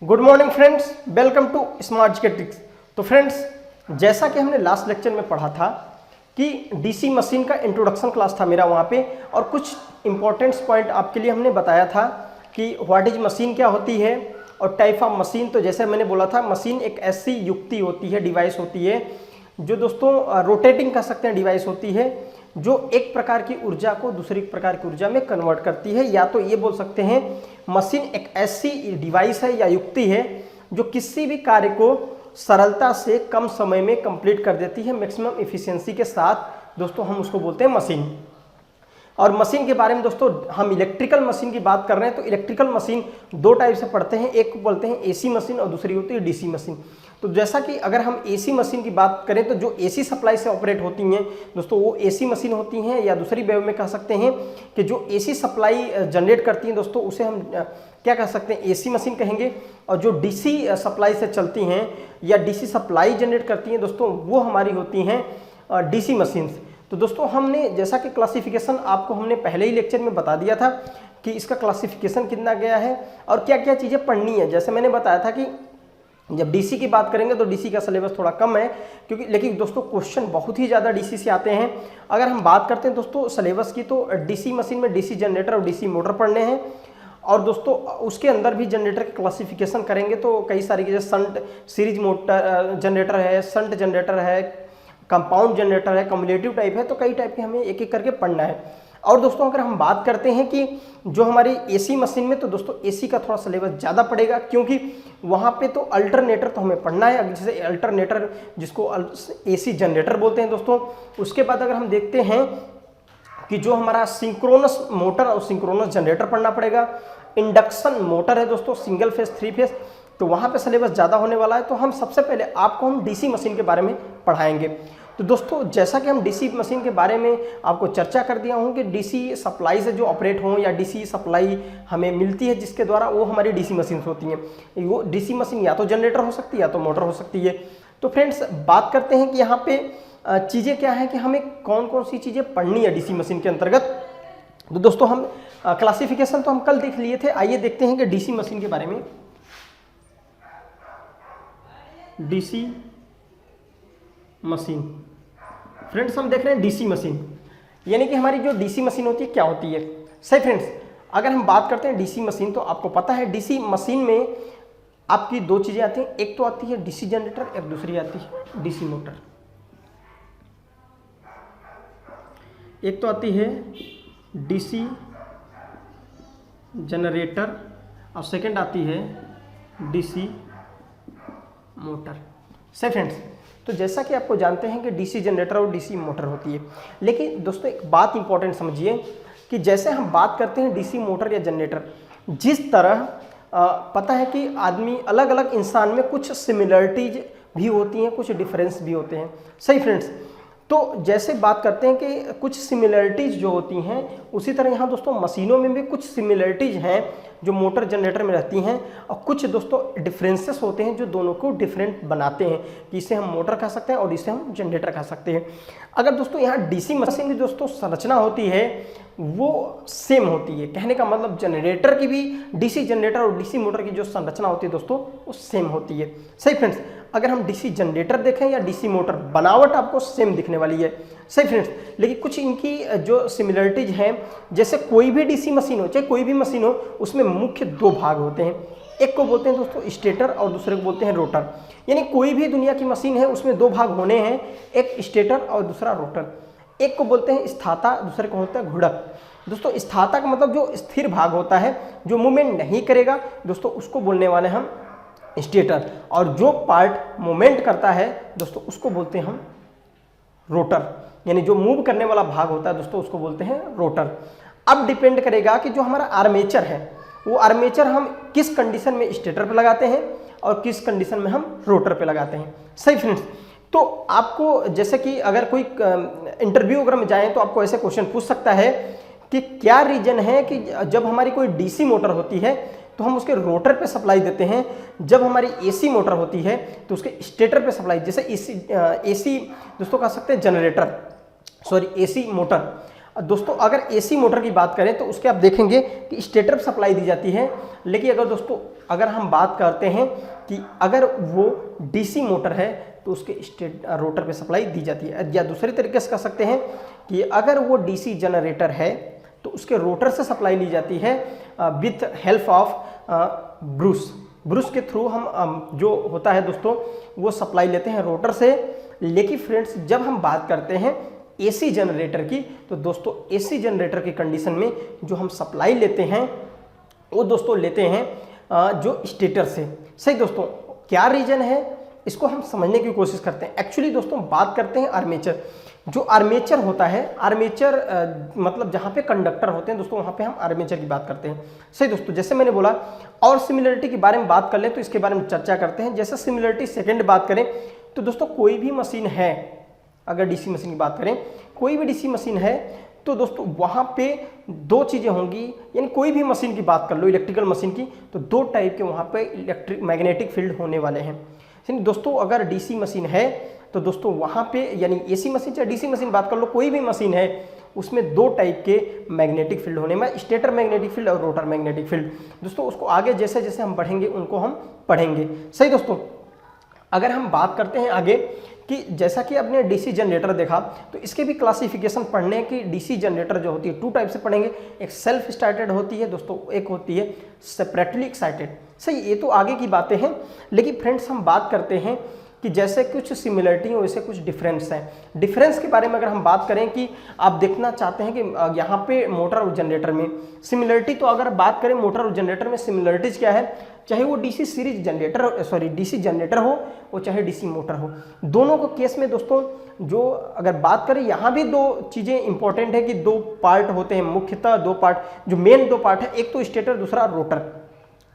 Good morning friends, welcome to smart GK tricks. तो friends, जैसा कि हमने लास्ट लेक्चर में पढ़ा था कि डीसी मशीन का इंट्रोडक्शन क्लास था मेरा वहाँ पे, और कुछ इंपॉर्टेंट पॉइंट आपके लिए हमने बताया था कि व्हाट इज मशीन क्या होती है और टाइप ऑफ मशीन। तो जैसे मैंने बोला था, मशीन एक ऐसी युक्ति होती है, डिवाइस होती है जो दोस्तों रोटेटिंग कर सकते हैं डिवाइस होती है, जो एक प्रकार की ऊर्जा को दूसरी प्रकार की ऊर्जा में कन्वर्ट करती है। या तो ये बोल सकते हैं मशीन एक ऐसी डिवाइस है या युक्ति है जो किसी भी कार्य को सरलता से कम समय में कंप्लीट कर देती है, मैक्सिमम इफिशियंसी के साथ। दोस्तों हम उसको बोलते हैं मशीन। और मशीन के बारे में दोस्तों हम इलेक्ट्रिकल मशीन की बात कर रहे हैं, तो इलेक्ट्रिकल मशीन दो टाइप से पढ़ते हैं, एक को बोलते हैं एसी मशीन और दूसरी होती है डीसी मशीन। तो जैसा कि अगर हम एसी मशीन की बात करें तो जो एसी सप्लाई से ऑपरेट होती हैं दोस्तों वो एसी मशीन होती हैं, या दूसरी वे में कह सकते हैं कि जो एसी सप्लाई जनरेट करती हैं दोस्तों उसे हम क्या कह सकते हैं, एसी मशीन कहेंगे। और जो डीसी सप्लाई से चलती हैं या डीसी सप्लाई जनरेट करती हैं दोस्तों वो हमारी होती हैं डीसी मशीन्स। तो दोस्तों हमने जैसा कि क्लासिफिकेशन आपको हमने पहले ही लेक्चर में बता दिया था कि इसका क्लासिफिकेशन कितना गया है और क्या क्या चीज़ें पढ़नी है। जैसे मैंने बताया था कि जब डीसी की बात करेंगे तो डीसी का सिलेबस थोड़ा कम है, क्योंकि लेकिन दोस्तों क्वेश्चन बहुत ही ज़्यादा डीसी से आते हैं। अगर हम बात करते हैं दोस्तों सिलेबस की, तो डीसी मशीन में डीसी जनरेटर और डीसी मोटर पढ़ने हैं। और दोस्तों उसके अंदर भी जनरेटर के क्लासिफिकेशन करेंगे तो कई सारी जैसे संट सीरीज मोटर जनरेटर है, संट जनरेटर है, कंपाउंड जनरेटर है, कम्युलेटिव टाइप है, तो कई टाइप के हमें एक एक करके पढ़ना है। और दोस्तों अगर हम बात करते हैं कि जो हमारी एसी मशीन में, तो दोस्तों एसी का थोड़ा सिलेबस ज़्यादा पड़ेगा, क्योंकि वहाँ पे तो अल्टरनेटर तो हमें पढ़ना है। जैसे अल्टरनेटर जिसको एसी जनरेटर बोलते हैं दोस्तों। उसके बाद अगर हम देखते हैं कि जो हमारा सिंक्रोनस मोटर और सिंक्रोनस जनरेटर पढ़ना पड़ेगा। इंडक्शन मोटर है दोस्तों, सिंगल फेज, थ्री फेज, तो वहाँ पे सिलेबस ज़्यादा होने वाला है। तो हम सबसे पहले आपको हम डीसी मशीन के बारे में पढ़ाएंगे। तो दोस्तों जैसा कि हम डीसी मशीन के बारे में आपको चर्चा कर दिया हूँ कि डीसी सप्लाई से जो ऑपरेट हों या डीसी सप्लाई हमें मिलती है जिसके द्वारा वो हमारी डीसी मशीन होती हैं। वो डीसी मशीन या तो जनरेटर हो सकती है या तो मोटर हो सकती है। तो फ्रेंड्स बात करते हैं कि यहाँ पे चीज़ें क्या हैं कि हमें कौन कौन सी चीज़ें पढ़नी है डीसी मशीन के अंतर्गत। तो दोस्तों हम क्लासिफिकेशन तो हम कल देख लिए थे, आइए देखते हैं कि डीसी मशीन के बारे में। डीसी मशीन फ्रेंड्स, हम देख रहे हैं डीसी मशीन, यानी कि हमारी जो डीसी मशीन होती है क्या होती है। सही फ्रेंड्स, अगर हम बात करते हैं डीसी मशीन तो आपको पता है डीसी मशीन में आपकी दो चीज़ें आती हैं, एक तो आती है डीसी जनरेटर, एक दूसरी आती है डीसी मोटर। एक तो आती है डीसी जनरेटर और सेकंड आती है डीसी मोटर। सही फ्रेंड्स, तो जैसा कि आपको जानते हैं कि डीसी जनरेटर और डीसी मोटर होती है, लेकिन दोस्तों एक बात इंपॉर्टेंट समझिए कि जैसे हम बात करते हैं डीसी मोटर या जनरेटर, जिस तरह पता है कि आदमी अलग अलग इंसान में कुछ सिमिलरिटीज भी होती हैं, कुछ डिफरेंस भी होते हैं। सही फ्रेंड्स, तो जैसे बात करते हैं कि कुछ सिमिलरिटीज जो होती हैं, उसी तरह यहाँ दोस्तों मशीनों में भी कुछ सिमिलरिटीज हैं जो मोटर जनरेटर में रहती हैं, और कुछ दोस्तों डिफरेंसेस होते हैं जो दोनों को डिफरेंट बनाते हैं, कि इसे हम मोटर कह सकते हैं और इसे हम जनरेटर कह सकते हैं। अगर दोस्तों यहाँ डीसी मशीन की दोस्तों संरचना होती है वो सेम होती है, कहने का मतलब जनरेटर की भी, डीसी जनरेटर और डीसी मोटर की जो संरचना होती है दोस्तों वो सेम होती है। सही फ्रेंड्स, अगर हम डीसी जनरेटर देखें या डीसी मोटर, बनावट आपको सेम दिखने वाली है। सही फ्रेंड्स, लेकिन कुछ इनकी जो सिमिलरिटीज हैं, जैसे कोई भी डीसी मशीन हो, चाहे कोई भी मशीन हो, उसमें मुख्य दो भाग होते हैं। एक को बोलते हैं दोस्तों स्टेटर और दूसरे को बोलते हैं रोटर। यानी कोई भी दुनिया की मशीन है उसमें दो भाग होने हैं, एक स्टेटर और दूसरा रोटर। एक को बोलते हैं स्थाता, दूसरे को होता है घुड़क। दोस्तों स्थाता का मतलब जो स्थिर भाग होता है, जो मूवमेंट नहीं करेगा दोस्तों, उसको बोलने वाले हम स्टेटर, और जो पार्ट मूवमेंट करता है दोस्तों उसको बोलते हैं हम रोटर। यानी जो मूव करने वाला भाग होता है दोस्तों उसको बोलते हैं रोटर। अब डिपेंड करेगा कि जो हमारा आर्मेचर है, वो आर्मेचर हम किस कंडीशन में स्टेटर पे लगाते हैं और किस कंडीशन में हम रोटर पे लगाते हैं। सही फ्रेंड्स, तो आपको जैसे कि अगर कोई इंटरव्यू वगैरह में जाएं तो आपको ऐसे क्वेश्चन पूछ सकता है कि क्या रीजन है कि जब हमारी कोई डीसी मोटर होती है तो हम उसके रोटर पे सप्लाई देते हैं, जब हमारी एसी मोटर होती है तो उसके स्टेटर पे सप्लाई। जैसे एसी दोस्तों कह सकते हैं जनरेटर, सॉरी एसी मोटर, दोस्तों अगर एसी मोटर की बात करें तो उसके आप देखेंगे कि स्टेटर पर सप्लाई दी जाती है, लेकिन अगर दोस्तों अगर हम बात करते हैं कि अगर वो डीसी मोटर है तो उसके रोटर पे सप्लाई दी जाती है। या दूसरे तरीके से कह सकते हैं कि अगर वो डीसी जनरेटर है तो उसके रोटर से सप्लाई ली जाती है विथ हेल्प ऑफ ब्रूस के थ्रू हम जो होता है दोस्तों वो सप्लाई लेते हैं रोटर से। लेकिन फ्रेंड्स जब हम बात करते हैं एसी जनरेटर की तो दोस्तों एसी जनरेटर की कंडीशन में जो हम सप्लाई लेते हैं वो दोस्तों लेते हैं जो स्टेटर से। सही दोस्तों, क्या रीजन है इसको हम समझने की कोशिश करते हैं। एक्चुअली दोस्तों बात करते हैं आर्मेचर। जो आर्मेचर होता है, आर्मेचर मतलब जहाँ पे कंडक्टर होते हैं दोस्तों वहाँ पे हम आर्मेचर की बात करते हैं। सही दोस्तों, जैसे मैंने बोला और सिमिलरिटी के बारे में बात कर लें तो इसके बारे में चर्चा करते हैं। जैसे सिमिलरिटी सेकंड बात करें तो दोस्तों कोई भी मशीन है, अगर डीसी मशीन की बात करें, कोई भी डीसी मशीन है तो दोस्तों वहाँ पे दो चीज़ें होंगी। यानी कोई भी मशीन की बात कर लो, इलेक्ट्रिकल मशीन की, तो दो टाइप के वहाँ पे इलेक्ट्रिक मैग्नेटिक फील्ड होने वाले हैं। दोस्तों अगर डीसी मशीन है तो दोस्तों वहाँ पे यानी एसी मशीन चाहे डीसी मशीन बात कर लो, कोई भी मशीन है उसमें दो टाइप के मैग्नेटिक फील्ड होने में, स्टेटर मैग्नेटिक फील्ड और रोटर मैग्नेटिक फील्ड। दोस्तों उसको आगे जैसे जैसे हम बढ़ेंगे उनको हम पढ़ेंगे। सही दोस्तों, अगर हम बात करते हैं आगे कि जैसा कि आपने डीसी जनरेटर देखा तो इसके भी क्लासिफिकेशन पढ़ने की डीसी जनरेटर जो होती है टू टाइप से पढ़ेंगे। एक सेल्फ स्टार्टेड होती है दोस्तों, एक होती है सेपरेटली एक्साइटेड। सही, ये तो आगे की बातें हैं। लेकिन फ्रेंड्स हम बात करते हैं कि जैसे कुछ सिमिलरिटी है वैसे कुछ डिफरेंस है। डिफरेंस के बारे में अगर हम बात करें कि आप देखना चाहते हैं कि यहाँ पे मोटर और जनरेटर में सिमिलरिटी, तो अगर बात करें मोटर और जनरेटर में सिमिलरिटीज क्या है, चाहे वो DC series generator DC generator हो वो चाहे डीसी मोटर हो, दोनों को केस में दोस्तों जो अगर बात करें यहाँ भी दो चीज़ें इंपॉर्टेंट है कि दो पार्ट होते हैं, मुख्यतः दो पार्ट, जो मेन दो पार्ट है, एक तो स्टेटर दूसरा रोटर।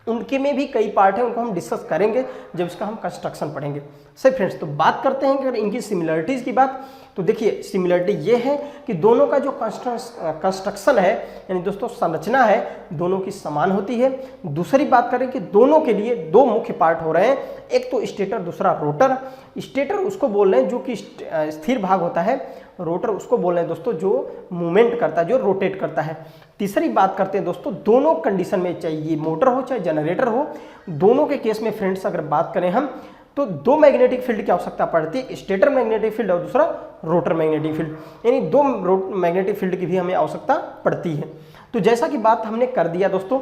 उनके में भी कई पार्ट है, उनको हम डिस्कस करेंगे जब इसका हम कंस्ट्रक्शन पढ़ेंगे। सही फ्रेंड्स, तो बात करते हैं कि अगर इनकी सिमिलरिटीज की बात, तो देखिए सिमिलरिटी ये है कि दोनों का जो कंस्ट्रक्शन है यानी दोस्तों संरचना है दोनों की समान होती है। दूसरी बात करें कि दोनों के लिए दो मुख्य पार्ट हो रहे हैं, एक तो स्टेटर दूसरा रोटर। स्टेटर उसको बोल रहे हैं जो कि स्थिर भाग होता है, रोटर उसको बोल रहे हैं दोस्तों जो मूवमेंट करता है, जो रोटेट करता है। तीसरी बात करते हैं दोस्तों दोनों कंडीशन में, चाहे ये मोटर हो चाहे जनरेटर हो, दोनों के केस में फ्रेंड्स अगर बात करें हम तो दो मैग्नेटिक फील्ड की आवश्यकता पड़ती है, स्टेटर मैग्नेटिक फील्ड और दूसरा रोटर मैग्नेटिक फील्ड, यानी दो मैग्नेटिक फील्ड की भी हमें आवश्यकता पड़ती है। तो जैसा कि बात हमने कर दिया दोस्तों,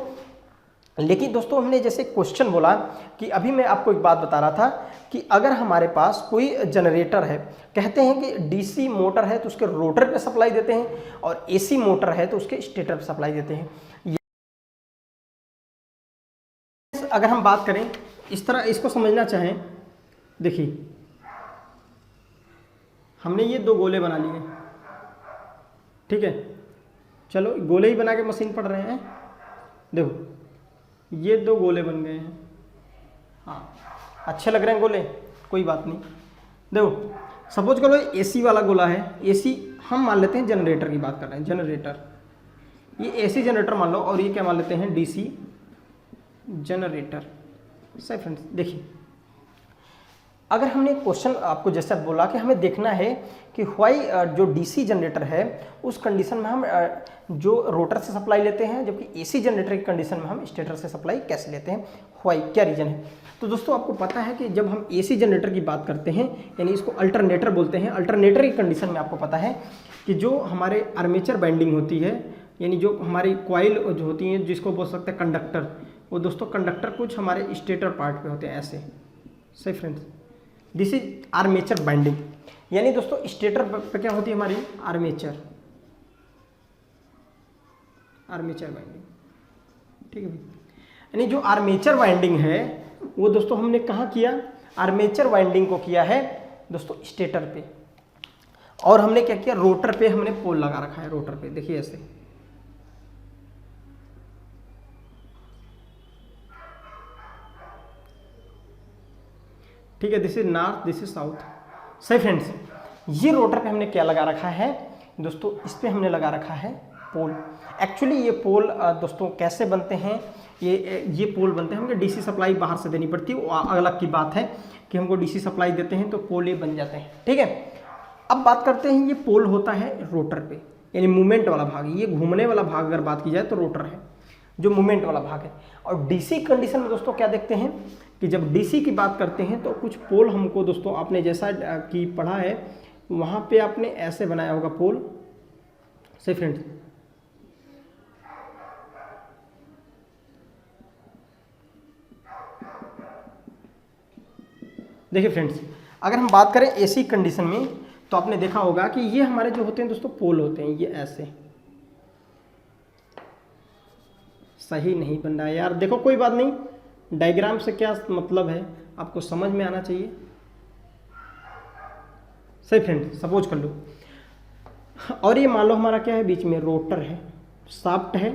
लेकिन दोस्तों हमने जैसे क्वेश्चन बोला कि अभी मैं आपको एक बात बता रहा था कि अगर हमारे पास कोई जनरेटर है, कहते हैं कि डीसी मोटर है तो उसके रोटर पे सप्लाई देते हैं और एसी मोटर है तो उसके स्टेटर पे सप्लाई देते हैं। अगर हम बात करें इस तरह इसको समझना चाहें, देखिए हमने ये दो गोले बना लिए, ठीक है, चलो गोले ही बना के मशीन पढ़ रहे हैं। देखो ये दो गोले बन गए हैं, हाँ अच्छे लग रहे हैं गोले, कोई बात नहीं। देखो सपोज करो एसी वाला गोला है, एसी हम मान लेते हैं जनरेटर की बात कर रहे हैं, जनरेटर, ये एसी जनरेटर मान लो और ये क्या मान लेते हैं डीसी जनरेटर। सही फ्रेंड्स, देखिए अगर हमने क्वेश्चन आपको जैसा बोला कि हमें देखना है कि व्हाई जो डीसी जनरेटर है उस कंडीशन में हम जो रोटर से सप्लाई लेते हैं जबकि एसी जनरेटर की कंडीशन में हम स्टेटर से सप्लाई कैसे लेते हैं, व्हाई क्या रीजन है। तो दोस्तों आपको पता है कि जब हम एसी जनरेटर की बात करते हैं यानी इसको अल्टरनेटर बोलते हैं, अल्टरनेटर की कंडीशन में आपको पता है कि जो हमारे आर्मेचर बाइंडिंग होती है यानी जो हमारी कॉइल जो होती हैं जिसको बोल सकते हैं कंडक्टर, वो दोस्तों कंडक्टर कुछ हमारे स्टेटर पार्ट पे होते हैं ऐसे। सही friends, this is armature binding, यानी दोस्तों स्टेटर पे क्या होती है हमारी आर्मेचर, आर्मेचर बाइंडिंग, ठीक है भाई। यानी जो आर्मेचर वाइंडिंग है वो दोस्तों हमने कहाँ किया, आर्मेचर वाइंडिंग को किया है दोस्तों स्टेटर पे, और हमने क्या किया रोटर पे हमने पोल लगा रखा है, रोटर पे देखिए ऐसे। ठीक है, this is north this is south. सही फ्रेंड्स, ये रोटर पे हमने क्या लगा रखा है दोस्तों, इस पे हमने लगा रखा है पोल। एक्चुअली ये पोल दोस्तों कैसे बनते हैं, ये पोल बनते हैं, हमको डीसी सप्लाई बाहर से देनी पड़ती है, वो अलग की बात है कि हमको डीसी सप्लाई देते हैं तो पोल ये बन जाते हैं। ठीक है, अब बात करते हैं ये पोल होता है रोटर पे, यानी मूवमेंट वाला भाग, ये घूमने वाला भाग अगर बात की जाए तो रोटर है, जो मूवमेंट वाला भाग है। और डीसी कंडीशन में दोस्तों क्या देखते हैं कि जब डीसी की बात करते हैं तो कुछ पोल हमको दोस्तों, आपने जैसा कि पढ़ा है वहाँ पे आपने ऐसे बनाया होगा पोल से फ्रेंड्स, देखिए फ्रेंड्स, अगर हम बात करें एसी कंडीशन में तो आपने देखा होगा कि ये हमारे जो होते हैं दोस्तों पोल होते हैं, ये ऐसे सही नहीं बन रहा है यार, देखो कोई बात नहीं, डायग्राम से क्या मतलब है आपको समझ में आना चाहिए। सही फ्रेंड, सपोज कर लो, और ये मान लो हमारा क्या है, बीच में रोटर है, शाफ्ट है,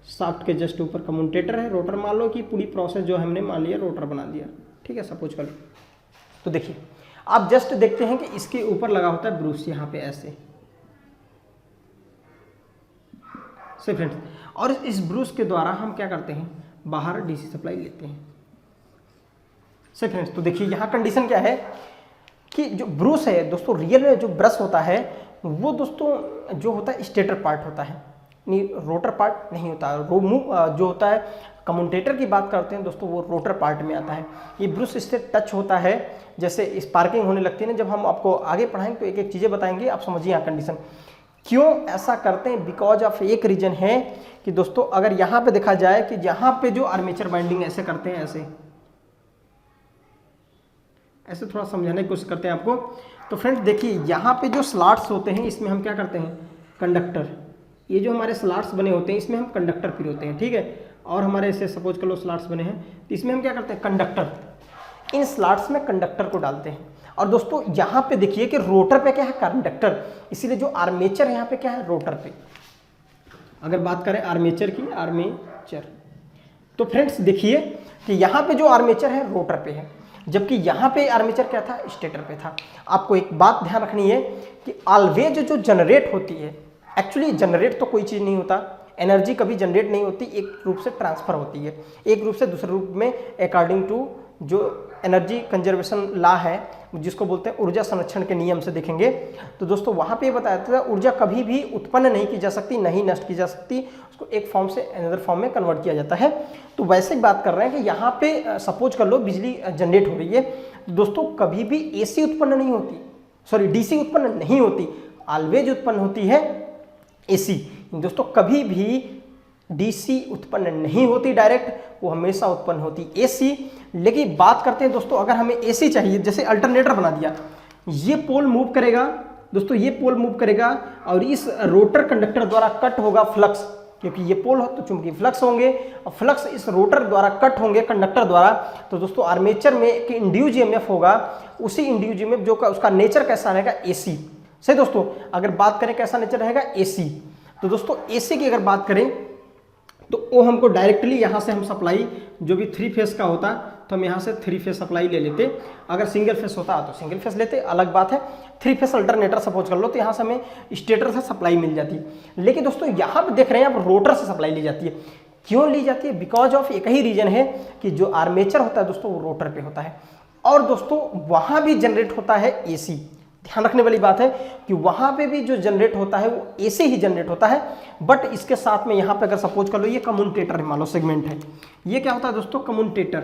शाफ्ट के जस्ट ऊपर कम्यूटेटर है, रोटर मान लो कि पूरी प्रोसेस जो हमने मान लिया रोटर बना दिया, ठीक है, सपोज कर लो। तो देखिए आप जस्ट देखते हैं कि इसके ऊपर लगा होता है ब्रूस, यहाँ पे ऐसे, सही फ्रेंड्स, और इस ब्रूस के द्वारा हम क्या करते हैं, बाहर डीसी सप्लाई लेते हैं। सही फ्रेंड्स, तो देखिए यहाँ कंडीशन क्या है कि जो ब्रूस है दोस्तों, रियल में जो ब्रश होता है वो दोस्तों जो होता है स्टेटर पार्ट होता है, नहीं रोटर पार्ट नहीं होता है। जो होता है कम्यूटेटर की बात करते हैं दोस्तों, वो रोटर पार्ट में आता है। ये ब्रूस इससे टच होता है, जैसे स्पार्किंग होने लगती है ना, जब हम आपको आगे पढ़ाएंगे तो एक एक चीज़ें बताएंगे, आप समझिए यहाँ कंडीशन क्यों ऐसा करते हैं। बिकॉज ऑफ एक रीजन है कि दोस्तों अगर यहाँ पे देखा जाए कि यहाँ पे जो आर्मेचर बाइंडिंग ऐसे करते हैं, ऐसे थोड़ा समझाने की कोशिश करते हैं आपको। तो फ्रेंड्स देखिए यहाँ पे जो स्लॉट्स होते हैं इसमें हम क्या करते हैं, कंडक्टर, ये जो हमारे स्लॉट्स बने होते हैं इसमें हम कंडक्टर फिर होते हैं, ठीक है, और हमारे ऐसे सपोज कर लो स्लॉट्स बने हैं तो इसमें हम क्या करते हैं, कंडक्टर, इन स्लॉट्स में कंडक्टर को डालते हैं। और दोस्तों यहाँ पे देखिए कि रोटर पे क्या है, कंडक्टर, इसीलिए जो आर्मेचर है यहाँ पे क्या है, रोटर पे। अगर बात करें आर्मेचर की, आर्मेचर, तो फ्रेंड्स देखिए कि यहाँ पे जो आर्मेचर है रोटर पे है, जबकि यहाँ पे आर्मेचर क्या था, स्टेटर पे था। आपको एक बात ध्यान रखनी है कि ऑलवेज जो जनरेट होती है, एक्चुअली जनरेट तो कोई चीज़ नहीं होता, एनर्जी कभी जनरेट नहीं होती, एक रूप से ट्रांसफर होती है, एक रूप से दूसरे रूप में, अकॉर्डिंग टू जो एनर्जी कंजर्वेशन लॉ है, जिसको बोलते हैं ऊर्जा संरक्षण के नियम से देखेंगे तो दोस्तों वहाँ पे बताया था ऊर्जा कभी भी उत्पन्न नहीं की जा सकती, नहीं नष्ट की जा सकती, उसको एक फॉर्म से अनदर फॉर्म में कन्वर्ट किया जाता है। तो वैसे ही बात कर रहे हैं कि यहाँ पे सपोज कर लो बिजली जनरेट हो रही है, तो दोस्तों कभी भी एसी उत्पन्न नहीं होती, सॉरी डीसी उत्पन्न नहीं होती, ऑलवेज उत्पन्न होती है एसी। दोस्तों कभी भी डीसी उत्पन्न नहीं होती डायरेक्ट, वो हमेशा उत्पन्न होती एसी। लेकिन बात करते हैं दोस्तों, अगर हमें एसी चाहिए, जैसे अल्टरनेटर बना दिया, ये पोल मूव करेगा दोस्तों, ये पोल मूव करेगा और इस रोटर कंडक्टर द्वारा कट होगा फ्लक्स, क्योंकि ये पोल हो तो चुंबकीय फ्लक्स होंगे और फ्लक्स इस रोटर द्वारा कट होंगे कंडक्टर द्वारा। तो दोस्तों आर्मेचर में एक इंड्यूस ईएमएफ होगा, उसी इंड्यूस ईएमएफ जो का उसका नेचर कैसा रहेगा, एसी। सही दोस्तों, अगर बात करें कैसा नेचर रहेगा, एसी। तो दोस्तों एसी की अगर बात करें तो वो हमको डायरेक्टली यहाँ से हम सप्लाई जो भी 3 फेस का होता तो हम यहाँ से 3 फेस सप्लाई ले लेते, अगर सिंगल फेस होता तो सिंगल फेस लेते, अलग बात है। 3 फेस अल्टरनेटर सपोज कर लो तो यहाँ से हमें स्टेटर से सप्लाई मिल जाती है। लेकिन दोस्तों यहाँ पे देख रहे हैं आप रोटर से सप्लाई ली जाती है। क्यों ली जाती है? बिकॉज ऑफ एक ही रीजन है कि जो आर्मेचर होता है दोस्तों वो रोटर पे होता है, और दोस्तों वहाँ भी जनरेट होता है एसी। ध्यान रखने वाली बात है कि वहां पे भी जो जनरेट होता है वो एसी ही जनरेट होता है, बट इसके साथ में यहाँ पे अगर सपोज कर लो ये कम्यूटेटर मान लो सेगमेंट है, ये क्या होता है दोस्तों, कम्यूटेटर,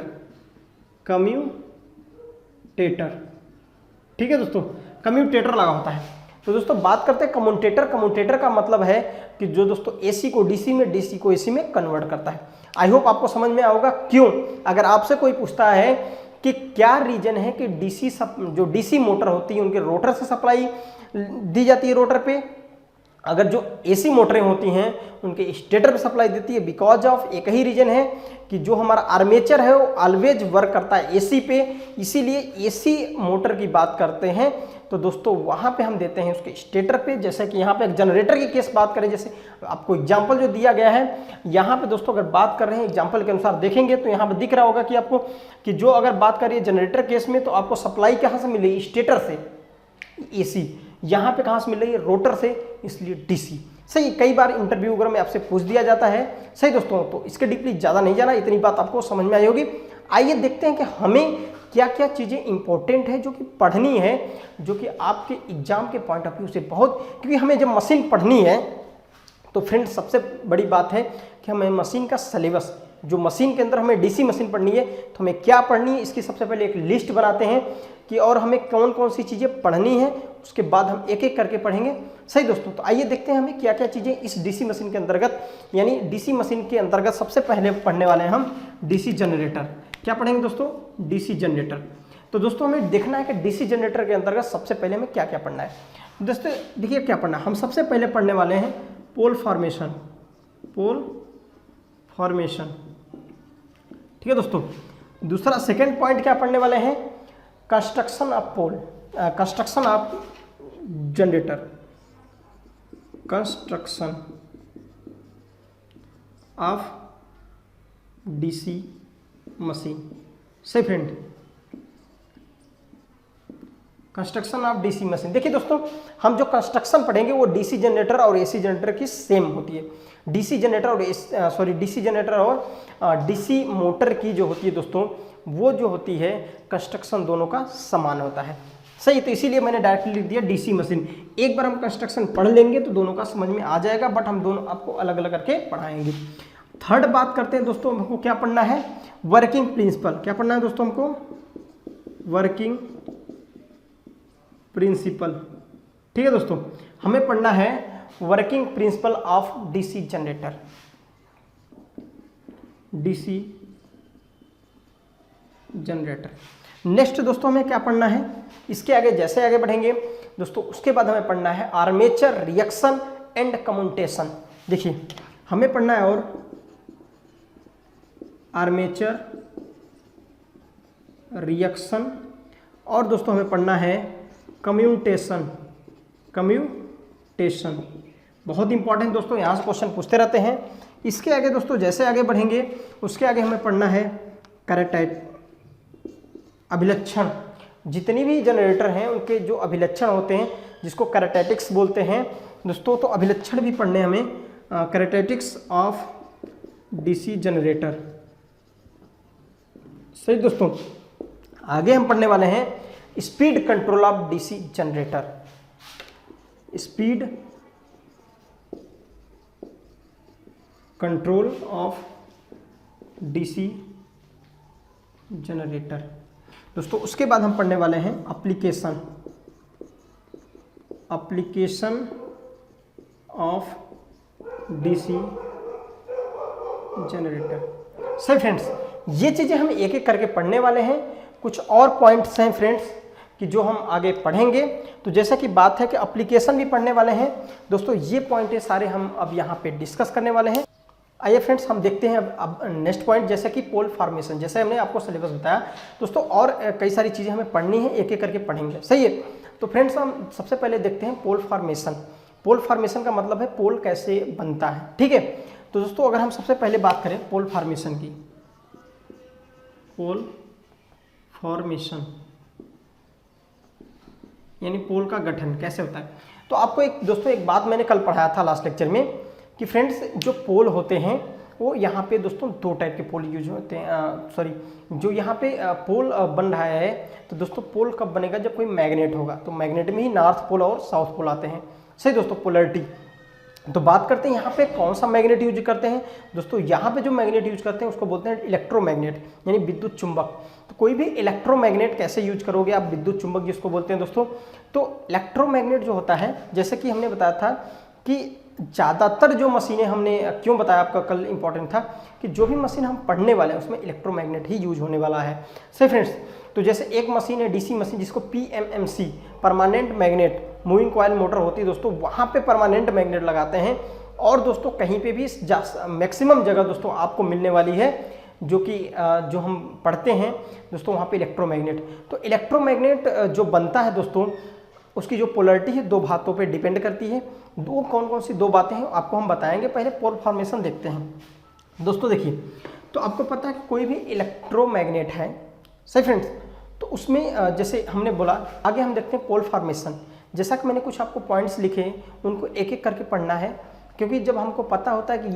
ठीक है दोस्तों, कम्यूटेटर लगा होता है। तो दोस्तों बात करते हैं कम्यूटेटर का मतलब है कि जो दोस्तों एसी को डीसी में, डीसी को एसी में कन्वर्ट करता है। आई होप आपको समझ में आएगा क्यों। अगर आपसे कोई पूछता है कि क्या रीजन है कि जो डीसी मोटर होती है उनके रोटर से सप्लाई दी जाती है रोटर पे, अगर जो एसी मोटरें होती हैं उनके स्टेटर पे सप्लाई देती है, बिकॉज ऑफ एक ही रीजन है कि जो हमारा आर्मेचर है वो ऑलवेज वर्क करता है एसी पे, इसीलिए एसी मोटर की बात करते हैं तो दोस्तों वहाँ पे हम देते हैं उसके स्टेटर पे। जैसे कि यहाँ पे एक जनरेटर की केस बात करें, जैसे आपको एग्जांपल जो दिया गया है यहाँ पे दोस्तों अगर बात कर रहे हैं एग्जांपल के अनुसार देखेंगे तो यहाँ पे दिख रहा होगा कि आपको कि जो अगर बात करिए जनरेटर केस में तो आपको सप्लाई कहाँ से मिल रही है, स्टेटर से एसी, यहाँ पे कहाँ से मिल रही है, रोटर से, इसलिए डीसी। सही, कई बार इंटरव्यू वगैरह में आपसे पूछ दिया जाता है। सही दोस्तों, तो इसके डीपली ज़्यादा नहीं जाना, इतनी बात आपको समझ में आई होगी। आइए देखते हैं कि हमें क्या क्या चीज़ें इंपॉर्टेंट है जो कि पढ़नी है, जो कि आपके एग्जाम के पॉइंट ऑफ व्यू से बहुत, क्योंकि हमें जब मशीन पढ़नी है तो फ्रेंड्स सबसे बड़ी बात है कि हमें मशीन का सिलेबस, जो मशीन के अंदर हमें डीसी मशीन पढ़नी है तो हमें क्या पढ़नी है, इसकी सबसे पहले एक लिस्ट बनाते हैं कि और हमें कौन कौन सी चीज़ें पढ़नी है, उसके बाद हम एक एक करके पढ़ेंगे। सही दोस्तों, तो आइए देखते हैं हमें क्या क्या चीज़ें इस डीसी मशीन के अंतर्गत, यानी डीसी मशीन के अंतर्गत सबसे पहले पढ़ने वाले हैं हम डीसी जनरेटर। क्या पढ़ेंगे दोस्तों? DC generator. तो दोस्तों हमें देखना है कि डीसी जनरेटर के अंतर्गत सबसे पहले हमें क्या क्या पढ़ना है। दोस्तों देखिए क्या पढ़ना है, हम सबसे पहले पढ़ने वाले हैं पोल फॉर्मेशन। पोल फॉर्मेशन, ठीक है दोस्तों। दूसरा सेकंड पॉइंट क्या पढ़ने वाले हैं? Construction of pole, construction of generator, construction of DC machine. सही friend, construction of DC machine. देखिए दोस्तों, हम जो कंस्ट्रक्शन पढ़ेंगे वो डीसी जनरेटर और एसी जनरेटर की सेम होती है। डीसी जनरेटर और डीसी जनरेटर और डीसी मोटर की जो होती है दोस्तों, वो जो होती है कंस्ट्रक्शन दोनों का समान होता है। सही, तो इसीलिए मैंने डायरेक्टली लिख दिया डीसी मशीन। एक बार हम कंस्ट्रक्शन पढ़ लेंगे तो दोनों का समझ में आ जाएगा, बट हम दोनों आपको अलग अलग करके पढ़ाएंगे। थर्ड बात करते हैं दोस्तों, हमको क्या पढ़ना है? Working principle. क्या पढ़ना है दोस्तों हमको? Working principle. ठीक है दोस्तों, हमें पढ़ना है working principle of DC generator, DC generator. Next दोस्तों हमें क्या पढ़ना है? इसके आगे जैसे आगे बढ़ेंगे दोस्तों, उसके बाद हमें पढ़ना है आर्मेचर रिएक्शन एंड कम्यूटेशन। देखिए हमें पढ़ना है और आर्मेचर रिएक्शन, और दोस्तों हमें पढ़ना है कम्यूटेशन। कम्यूटेशन बहुत इंपॉर्टेंट दोस्तों, यहाँ से क्वेश्चन पूछते रहते हैं। इसके आगे दोस्तों जैसे आगे बढ़ेंगे उसके आगे हमें पढ़ना है कैरेक्टर, अभिलक्षण। जितनी भी जनरेटर हैं उनके जो अभिलक्षण होते हैं जिसको कैरेक्टरिस्टिक्स बोलते हैं दोस्तों, तो अभिलक्षण भी पढ़ने हमें, कैरेक्टरिस्टिक्स ऑफ डीसी जनरेटर। सही दोस्तों, आगे हम पढ़ने वाले हैं speed control of DC generator, speed control of DC generator. दोस्तों उसके बाद हम पढ़ने वाले हैं application, application of DC generator. सही फ्रेंड्स, ये चीज़ें हम एक एक करके पढ़ने वाले हैं। कुछ और पॉइंट्स हैं फ्रेंड्स कि जो हम आगे पढ़ेंगे। तो जैसा कि बात है कि एप्लीकेशन भी पढ़ने वाले हैं दोस्तों, ये पॉइंट सारे हम अब यहाँ पे डिस्कस करने वाले हैं। आइए फ्रेंड्स हम देखते हैं अब नेक्स्ट पॉइंट, जैसे कि पोल फॉर्मेशन। जैसे हमने आपको सिलेबस बताया दोस्तों, और कई सारी चीज़ें हमें पढ़नी है, एक एक करके पढ़ेंगे। सही है, तो फ्रेंड्स हम सबसे पहले देखते हैं पोल फॉर्मेशन। पोल फॉर्मेशन का मतलब है पोल कैसे बनता है। ठीक है, तो दोस्तों अगर हम सबसे पहले बात करें पोल फॉर्मेशन की, पोल फॉर्मेशन यानी पोल का गठन कैसे होता है, तो आपको एक दोस्तों एक बात मैंने कल पढ़ाया था लास्ट लेक्चर में कि फ्रेंड्स जो पोल होते हैं वो यहाँ पे दोस्तों दो टाइप के पोल यूज होते हैं। जो यहाँ पे पोल बन रहा है, तो दोस्तों पोल कब बनेगा? जब कोई मैग्नेट होगा। तो मैग्नेट में ही नॉर्थ पोल और साउथ पोल आते हैं। सही दोस्तों, पोलरिटी। तो बात करते हैं यहाँ पे कौन सा मैग्नेट यूज करते हैं दोस्तों। यहाँ पे जो मैग्नेट यूज करते हैं उसको बोलते हैं इलेक्ट्रोमैग्नेट, यानी विद्युत चुंबक। तो कोई भी इलेक्ट्रोमैग्नेट कैसे यूज करोगे आप? विद्युत चुंबक जिसको बोलते हैं दोस्तों। तो इलेक्ट्रोमैग्नेट जो होता है, जैसे कि हमने बताया था कि ज़्यादातर जो मशीनें, हमने क्यों बताया आपका कल इंपॉर्टेंट था कि जो भी मशीन हम पढ़ने वाले हैं उसमें इलेक्ट्रोमैग्नेट ही यूज होने वाला है। सही फ्रेंड्स, तो जैसे एक मशीन है डीसी मशीन जिसको PMMC, permanent magnet moving coil motor होती है दोस्तों, वहाँ पे परमानेंट मैग्नेट लगाते हैं। और दोस्तों कहीं पे भी मैक्सिमम जगह दोस्तों आपको मिलने वाली है जो कि जो हम पढ़ते हैं दोस्तों वहाँ पे इलेक्ट्रोमैग्नेट। तो इलेक्ट्रोमैग्नेट जो बनता है दोस्तों, उसकी जो पोलरिटी है दो बातों पे डिपेंड करती है। दो कौन कौन सी दो बातें हैं आपको हम बताएंगे। पहले पोल फॉर्मेशन देखते हैं दोस्तों। देखिए, तो आपको पता है कि कोई भी इलेक्ट्रोमैग्नेट है, सही फ्रेंड्स, तो उसमें जैसे हमने बोला, आगे हम देखते हैं पोल फॉर्मेशन। जैसा कि मैंने कुछ आपको पॉइंट्स लिखे, उनको एक एक करके पढ़ना है क्योंकि जब हमको पता होता है कि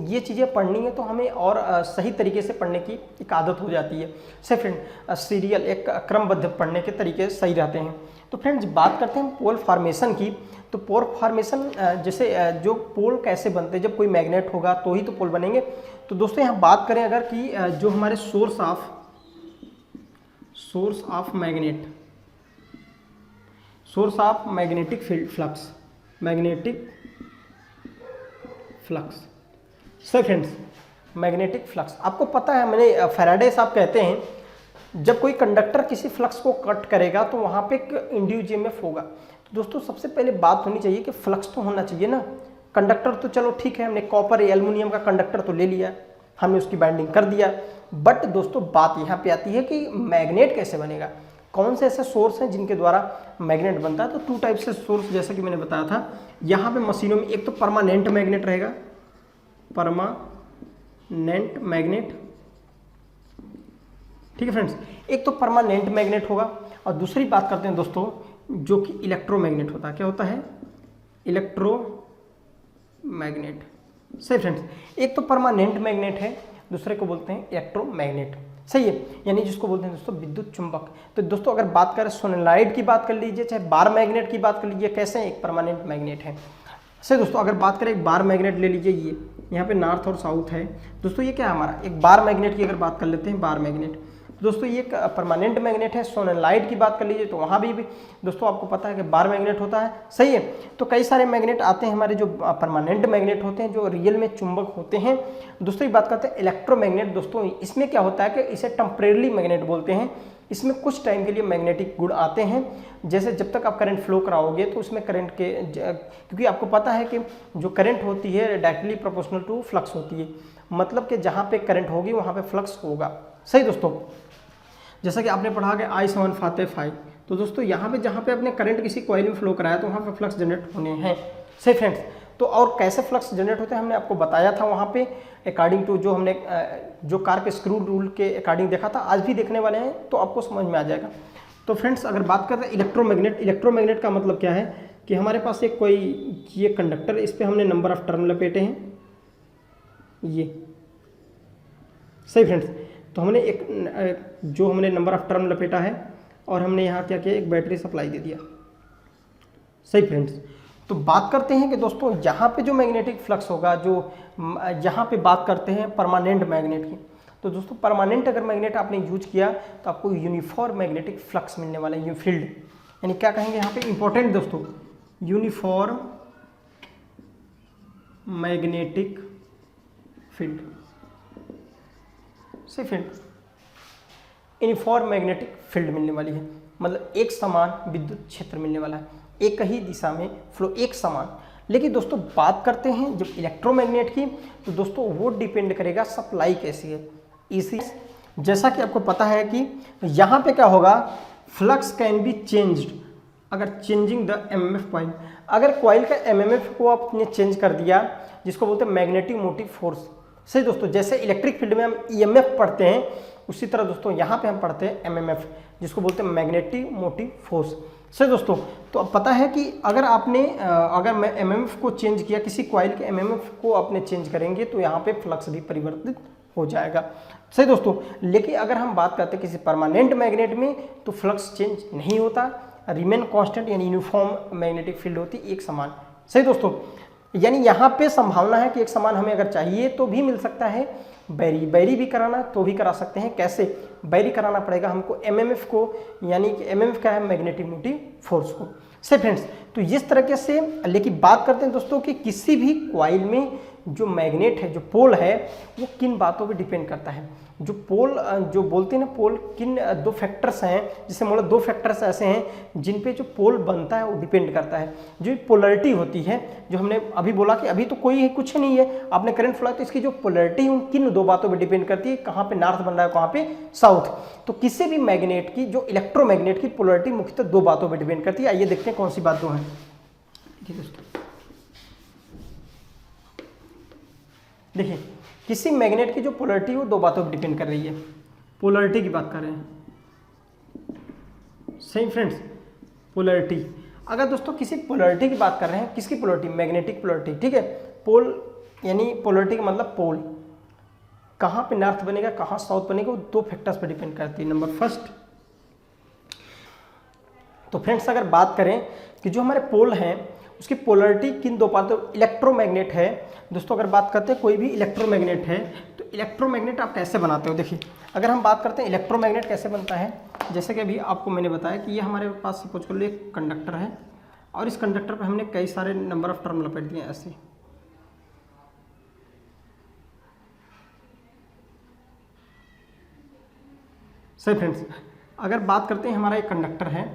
ये चीज़ें पढ़नी है तो हमें और सही तरीके से पढ़ने की एक आदत हो जाती है। से फ्रेंड सीरियल एक क्रमबद्ध पढ़ने के तरीके सही रहते हैं। तो फ्रेंड्स बात करते हैं पोल फार्मेशन की। तो पोल फार्मेशन जैसे जो पोल कैसे बनते हैं, जब कोई मैग्नेट होगा तो ही तो पोल बनेंगे। तो दोस्तों यहाँ बात करें अगर कि जो हमारे source of magnetic field flux सही फ्रेंड्स, मैग्नेटिक फ्लक्स आपको पता है, मैंने फैराडे साहब कहते हैं जब कोई कंडक्टर किसी फ्लक्स को कट करेगा तो वहाँ पे एक इंड्यूस्ड ईएमएफ होगा। तो दोस्तों सबसे पहले बात होनी चाहिए कि फ्लक्स तो होना चाहिए ना। कंडक्टर तो चलो ठीक है, हमने कॉपर या एल्युमिनियम का कंडक्टर तो ले लिया, हमने उसकी बाइंडिंग कर दिया, बट दोस्तों बात यहाँ पे आती है कि मैग्नेट कैसे बनेगा, कौन से ऐसे सोर्स हैं जिनके द्वारा मैग्नेट बनता है। तो 2 टाइप से सोर्स जैसा कि मैंने बताया था यहाँ पे मशीनों में, एक तो परमानेंट मैग्नेट रहेगा, परमानेंट मैग्नेट, ठीक है फ्रेंड्स, एक तो परमानेंट मैग्नेट होगा। और दूसरी बात करते हैं दोस्तों जो कि इलेक्ट्रोमैग्नेट होता है। क्या होता है? इलेक्ट्रोमैग्नेट, सही फ्रेंड्स। एक तो परमानेंट मैग्नेट है, दूसरे को बोलते हैं इलेक्ट्रोमैग्नेट, सही है, यानी जिसको बोलते हैं दोस्तों विद्युत चुंबक। तो दोस्तों अगर बात करें सोलेनॉइड की बात कर लीजिए, चाहे बार मैग्नेट की बात कर लीजिए, कैसे एक परमानेंट मैग्नेट है। सही दोस्तों, अगर बात करें एक बार मैग्नेट ले लीजिए, ये यहाँ पे नॉर्थ और साउथ है दोस्तों, ये क्या है हमारा एक बार मैग्नेट की अगर बात कर लेते हैं, बार मैग्नेट दोस्तों ये एक परमानेंट मैग्नेट है। सोलेनॉइड की बात कर लीजिए तो वहाँ भी दोस्तों आपको पता है कि बार मैग्नेट होता है, सही है। तो कई सारे मैग्नेट आते हैं हमारे जो परमानेंट मैग्नेट होते हैं, जो रियल में चुंबक होते हैं। दूसरी बात करते हैं इलेक्ट्रोमैग्नेट। दोस्तों इसमें क्या होता है कि इसे टेम्परेरी मैग्नेट बोलते हैं। इसमें कुछ टाइम के लिए मैग्नेटिक गुण आते हैं, जैसे जब तक आप करंट फ्लो कराओगे तो उसमें करंट के, क्योंकि आपको पता है कि जो करंट होती है डायरेक्टली प्रोपोर्शनल टू फ्लक्स होती है, मतलब कि जहाँ पे करंट होगी वहाँ पे फ्लक्स होगा, सही दोस्तों। जैसा कि आपने पढ़ा कि I7 फाते फाई, तो दोस्तों यहाँ पे जहाँ पे आपने करंट किसी कॉइल में फ्लो कराया तो वहाँ पे फ्लक्स जनरेट होने हैं, सही फ्रेंड्स। तो और कैसे फ्लक्स जनरेट होते हैं हमने आपको बताया था वहाँ पे, अकॉर्डिंग टू जो हमने जो कार के स्क्रू रूल के अकॉर्डिंग देखा था, आज भी देखने वाले हैं तो आपको समझ में आ जाएगा। तो फ्रेंड्स अगर बात करते हैं इलेक्ट्रोमैग्नेट, इलेक्ट्रोमैग्नेट का मतलब क्या है कि हमारे पास एक कोई ये कंडक्टर, इस पर हमने नंबर ऑफ टर्न लपेटे हैं, ये सही फ्रेंड्स। तो हमने जो हमने नंबर ऑफ टर्म लपेटा है और हमने यहाँ क्या किया, एक बैटरी सप्लाई दे दिया, सही फ्रेंड्स। तो बात करते हैं कि दोस्तों यहाँ पे जो मैग्नेटिक फ्लक्स होगा, जो यहाँ पे बात करते हैं परमानेंट मैग्नेट की, तो दोस्तों परमानेंट अगर मैग्नेट आपने यूज किया तो आपको यूनिफॉर्म मैग्नेटिक फ्लक्स मिलने वाला है, ये फील्ड, यानी क्या कहेंगे यहाँ पे इंपॉर्टेंट दोस्तों, यूनिफॉर्म मैग्नेटिक फील्ड, सही फ्रेंड, यूनिफॉर्म मैग्नेटिक फील्ड मिलने वाली है, मतलब एक समान विद्युत क्षेत्र मिलने वाला है, एक ही दिशा में फ्लो, एक समान। लेकिन दोस्तों बात करते हैं जब इलेक्ट्रोमैग्नेट की, तो दोस्तों वो डिपेंड करेगा सप्लाई कैसी है, इसी जैसा कि आपको पता है कि यहाँ पे क्या होगा, फ्लक्स कैन बी चेंज्ड अगर चेंजिंग द एमएमएफ कॉइल, अगर कॉइल का एमएमएफ को आपने चेंज कर दिया, जिसको बोलते हैं मैग्नेटिक मोटिव फोर्स, सही दोस्तों। जैसे इलेक्ट्रिक फील्ड में हम ईएमएफ पढ़ते हैं, उसी तरह दोस्तों यहाँ पे हम पढ़ते हैं एमएमएफ, जिसको बोलते हैं मैग्नेटिक मोटिव फोर्स, सही दोस्तों। तो अब पता है कि अगर आपने अगर मैं एमएमएफ को चेंज किया, किसी कॉइल के एमएमएफ को आपने चेंज करेंगे तो यहाँ पे फ्लक्स भी परिवर्तित हो जाएगा, सही दोस्तों। लेकिन अगर हम बात करते हैं किसी परमानेंट मैग्नेट में तो फ्लक्स चेंज नहीं होता, रिमेन कांस्टेंट, यानी यूनिफॉर्म मैग्नेटिक फील्ड होती है एक समान, सही दोस्तों। यानी यहाँ पे संभावना है कि एक समान हमें अगर चाहिए तो भी मिल सकता है, बैरी भी कराना तो भी करा सकते हैं। कैसे बैरी कराना पड़ेगा हमको एमएमएफ को, यानी कि एमएमएफ क्या है, मैग्नेटिक मोटिव फोर्स को, सही फ्रेंड्स। तो इस तरीके से, लेकिन बात करते हैं दोस्तों कि किसी भी कॉइल में जो मैग्नेट है, जो पोल है, वो किन बातों पे डिपेंड करता है। जो पोल जो बोलते हैं ना, पोल किन दो फैक्टर्स हैं, जिससे मतलब दो फैक्टर्स ऐसे हैं जिन पे जो पोल बनता है वो डिपेंड करता है। जो पोलरिटी होती है, जो हमने अभी बोला कि अभी तो कोई कुछ नहीं है, आपने करंट फ्लो, तो इसकी जो पोलरिटी है किन दो बातों पे डिपेंड करती है, कहाँ पे नॉर्थ बन रहा है, कहाँ पे साउथ। तो किसी भी मैग्नेट की, जो इलेक्ट्रोमैग्नेट की पोलरिटी मुख्यतः दो बातों पर डिपेंड करती है। आइए देखते हैं कौन सी बात दो है। ठीक है दोस्तों, देखिए किसी मैग्नेट की जो पोलरिटी वो दो बातों पर डिपेंड कर रही है। पोलरिटी की बात कर रहे हैं, सही फ्रेंड्स, पोलरिटी। अगर दोस्तों किसी पोलरिटी की बात कर रहे हैं, किसकी पोलरिटी, मैग्नेटिक पोलरिटी, ठीक है। पोल यानी पोलरिटी का मतलब पोल कहाँ पे नॉर्थ बनेगा कहाँ साउथ बनेगा, वो दो फैक्टर्स पे डिपेंड करती है। नंबर फर्स्ट, तो फ्रेंड्स अगर बात करें कि जो हमारे पोल हैं उसकी पोलरिटी किन दो पार्ट, तो इलेक्ट्रोमैग्नेट है दोस्तों। अगर बात करते हैं कोई भी इलेक्ट्रोमैग्नेट है तो इलेक्ट्रोमैग्नेट आप कैसे बनाते हो, देखिए अगर हम बात करते हैं इलेक्ट्रोमैग्नेट कैसे बनता है, जैसे कि अभी आपको मैंने बताया कि ये हमारे पास सपोज कर लो एक कंडक्टर है और इस कंडक्टर पर हमने कई सारे नंबर ऑफ टर्म लपेट दिए ऐसे। सही फ्रेंड्स, अगर बात करते हैं हमारा एक कंडक्टर है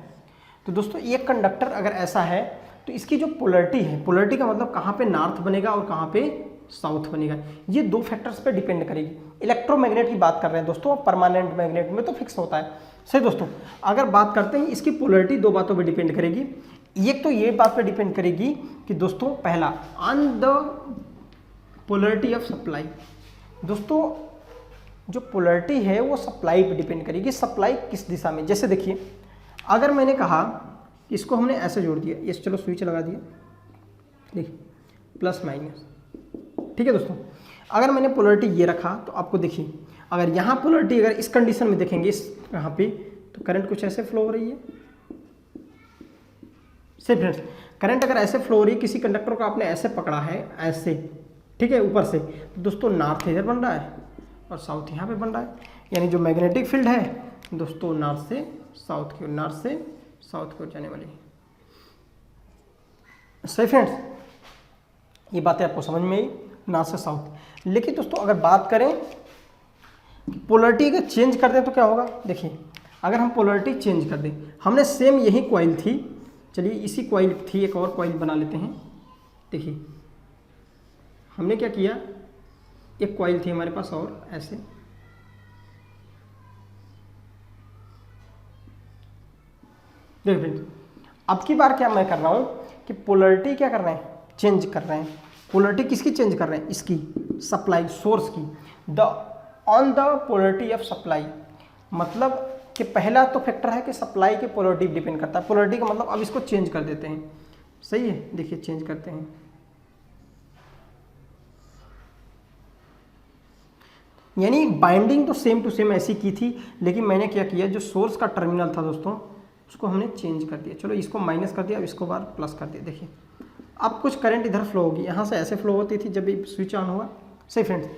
तो दोस्तों एक कंडक्टर अगर ऐसा है तो इसकी जो पोलरिटी है, पोलरिटी का मतलब कहाँ पे नॉर्थ बनेगा और कहाँ पे साउथ बनेगा, ये दो फैक्टर्स पे डिपेंड करेगी। इलेक्ट्रोमैग्नेट की बात कर रहे हैं दोस्तों, परमानेंट मैग्नेट में तो फिक्स होता है। सही दोस्तों, अगर बात करते हैं इसकी पोलरिटी दो बातों पे डिपेंड करेगी। एक तो ये बात पे डिपेंड करेगी कि दोस्तों पहला on the polarity of supply, दोस्तों जो पोलरिटी है वो सप्लाई पे डिपेंड करेगी, सप्लाई किस दिशा में। जैसे देखिए अगर मैंने कहा इसको हमने ऐसे जोड़ दिया, ये चलो स्विच लगा दिया, देखिए प्लस माइनस, ठीक है दोस्तों। अगर मैंने पोलरिटी ये रखा तो आपको देखिए अगर यहाँ पोलरिटी अगर इस कंडीशन में देखेंगे इस यहाँ पे तो करंट कुछ ऐसे फ्लो हो रही है। सही फ्रेंड्स, करंट अगर ऐसे फ्लो हो रही है, किसी कंडक्टर को आपने ऐसे पकड़ा है ऐसे, ठीक है ऊपर से, तो दोस्तों नॉर्थ इधर बन रहा है और साउथ यहाँ पे बन रहा है, यानी जो मैग्नेटिक फील्ड है दोस्तों नॉर्थ से साउथ की ओर, नॉर्थ से साउथ की ओर जाने वाली है। सही फ्रेंड्स, ये बातें आपको समझ में आई, नॉर्थ से साउथ। लेकिन दोस्तों अगर बात करें पोलरिटी अगर चेंज कर दें तो क्या होगा, देखिए अगर हम पोलरिटी चेंज कर दें, हमने सेम यही कॉइल थी, चलिए इसी कॉइल थी एक और कॉइल बना लेते हैं। देखिए हमने क्या किया, एक कॉइल थी हमारे पास और ऐसे, देखिए फ्रेंड्स अब की बार क्या मैं कर रहा हूँ कि पोलरिटी क्या कर रहे हैं, चेंज कर रहे हैं। पोलरिटी किसकी चेंज कर रहे हैं, इसकी सप्लाई सोर्स की, the on the polarity of supply, मतलब कि पहला तो फैक्टर है कि सप्लाई के पोलरिटी डिपेंड करता है। पोलरिटी का मतलब अब इसको चेंज कर देते हैं, सही है, देखिए चेंज करते हैं। यानी बाइंडिंग तो सेम टू सेम ऐसी की थी, लेकिन मैंने क्या किया, जो सोर्स का टर्मिनल था दोस्तों उसको हमने चेंज कर दिया। चलो इसको माइनस कर दिया, अब इसको बार प्लस कर दिया। देखिए अब कुछ करंट इधर फ्लो होगी, यहाँ से ऐसे फ्लो होती थी जब भी स्विच ऑन हुआ। सही फ्रेंड्स,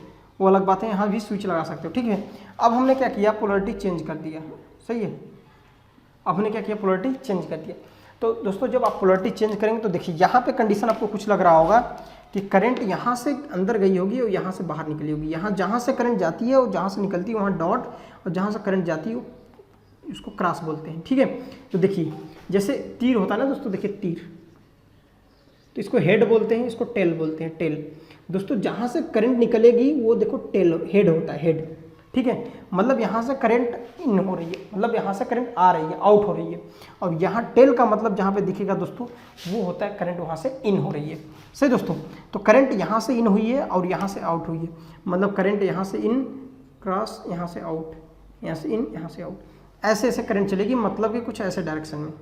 वो अलग बात है, यहाँ भी स्विच लगा सकते हो, ठीक है। अब हमने क्या किया, पोलरिटी चेंज कर दिया, सही है। अब हमने क्या किया, पोलरिटी चेंज कर दिया। तो दोस्तों जब आप पोलरिटी चेंज करेंगे तो देखिए यहाँ पे कंडीशन आपको कुछ लग रहा होगा कि करंट यहाँ से अंदर गई होगी और यहाँ से बाहर निकली होगी। यहाँ जहाँ से करंट जाती है और जहाँ से निकलती है वहाँ डॉट, और जहाँ से करंट जाती है उसको क्रॉस बोलते हैं, ठीक है। तो देखिए जैसे तीर होता है ना दोस्तों, देखिए तीर, तो इसको हेड बोलते हैं, इसको टेल बोलते हैं, टेल। दोस्तों जहाँ से करंट निकलेगी वो देखो टेल, हेड होता है, हेड, ठीक है। मतलब यहाँ से करंट इन हो रही है, मतलब यहाँ से करंट आ रही है, आउट हो रही है। और यहाँ टेल का मतलब जहाँ पे दिखेगा दोस्तों वो होता है करंट वहाँ से इन हो रही है। सही दोस्तों, तो करंट यहाँ से इन हुई है और यहाँ से आउट हुई है, मतलब करंट यहाँ से इन क्रॉस, यहाँ से आउट, यहाँ से इन, यहाँ से आउट, ऐसे ऐसे करंट चलेगी, मतलब कि कुछ ऐसे डायरेक्शन में।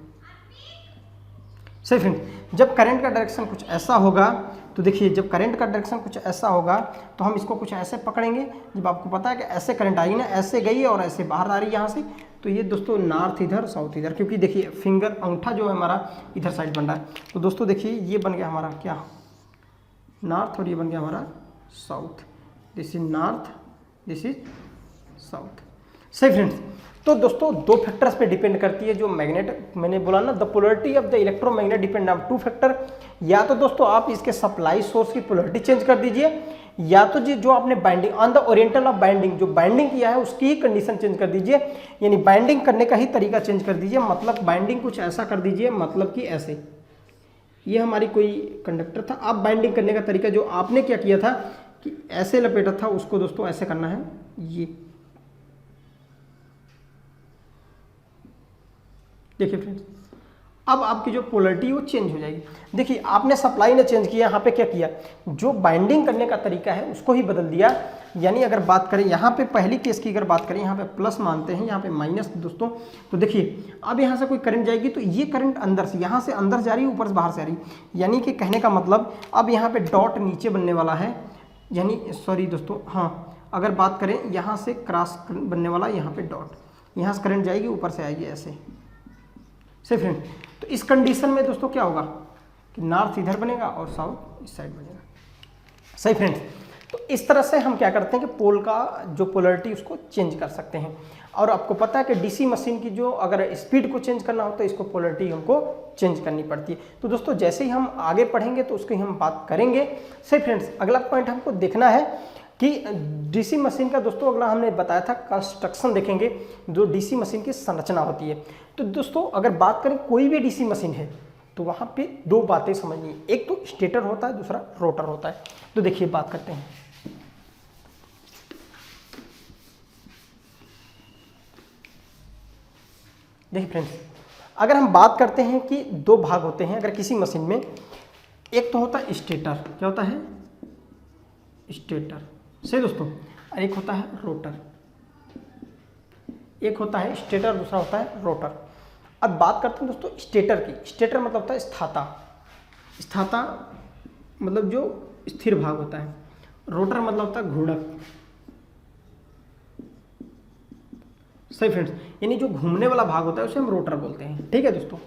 सही फ्रेंड, जब करंट का डायरेक्शन कुछ ऐसा होगा तो देखिए जब करंट का डायरेक्शन कुछ ऐसा होगा तो हम इसको कुछ ऐसे पकड़ेंगे। जब आपको पता है कि ऐसे करंट आएगी ना, ऐसे गई और ऐसे बाहर आ रही है यहाँ से, तो ये दोस्तों नॉर्थ इधर साउथ इधर, क्योंकि देखिए फिंगर अंगूठा जो है हमारा इधर साइड बन रहा है। तो दोस्तों देखिए ये बन गया हमारा क्या, नॉर्थ, और ये बन गया हमारा south. This is north, this is south. सही फ्रेंड्स, तो दोस्तों दो फैक्टर्स पे डिपेंड करती है जो मैग्नेट, मैंने बोला ना the polarity of the electromagnet depend on two factor. या तो दोस्तों आप इसके सप्लाई सोर्स की पोलरिटी चेंज कर दीजिए, या तो जी जो आपने binding on the oriental of binding, जो बाइंडिंग किया है उसकी ही कंडीशन चेंज कर दीजिए, यानी बाइंडिंग करने का ही तरीका चेंज कर दीजिए। मतलब बाइंडिंग कुछ ऐसा कर दीजिए, मतलब कि ऐसे, ये हमारी कोई कंडक्टर था, आप बाइंडिंग करने का तरीका जो आपने क्या किया था कि ऐसे लपेटा था, उसको दोस्तों ऐसे करना है, ये देखिए फ्रेंड्स, अब आपकी जो पोलरिटी वो चेंज हो जाएगी। देखिए आपने सप्लाई ने चेंज किया, यहाँ पे क्या किया, जो बाइंडिंग करने का तरीका है उसको ही बदल दिया। यानी अगर बात करें यहाँ पे पहली केस की, अगर बात करें यहाँ पे प्लस मानते हैं, यहाँ पे माइनस दोस्तों, तो देखिए अब यहाँ से कोई करंट जाएगी तो ये करंट अंदर से, यहाँ से अंदर जा रही है, ऊपर से बाहर से आ रही है। यानी कि कहने का मतलब अब यहाँ पे डॉट नीचे बनने वाला है, यानी सॉरी दोस्तों, हाँ अगर बात करें यहाँ से क्रॉस बनने वाला, यहाँ पे डॉट, यहाँ से करंट जाएगी, ऊपर से आएगी ऐसे। सही फ्रेंड, तो इस कंडीशन में दोस्तों क्या होगा कि नॉर्थ इधर बनेगा और साउथ इस साइड बनेगा। सही फ्रेंड्स, तो इस तरह से हम क्या करते हैं कि पोल का जो पोलरिटी उसको चेंज कर सकते हैं। और आपको पता है कि डीसी मशीन की जो अगर स्पीड को चेंज करना हो तो इसको पोलरिटी हमको चेंज करनी पड़ती है। तो दोस्तों जैसे ही हम आगे पढ़ेंगे तो उसकी हम बात करेंगे। सही फ्रेंड्स, अगला पॉइंट हमको देखना है कि डीसी मशीन का दोस्तों अगला हमने बताया था कंस्ट्रक्शन देखेंगे, जो डीसी मशीन की संरचना होती है। तो दोस्तों अगर बात करें कोई भी डीसी मशीन है तो वहाँ पे दो बातें समझनी है, एक तो स्टेटर होता है, दूसरा रोटर होता है। तो देखिए बात करते हैं। देखिए फ्रेंड्स, अगर हम बात करते हैं कि दो भाग होते हैं अगर किसी मशीन में, एक तो होता है स्टेटर, क्या होता है स्टेटर, सही दोस्तों, और एक होता है रोटर। एक होता है स्टेटर, दूसरा होता है रोटर। अब बात करते हैं दोस्तों स्टेटर की। स्टेटर मतलब होता है स्थाता, स्थाता मतलब जो स्थिर भाग होता है। रोटर मतलब होता है घूर्णक। सही फ्रेंड्स, यानी जो घूमने वाला भाग होता है उसे हम रोटर बोलते हैं। ठीक है दोस्तों,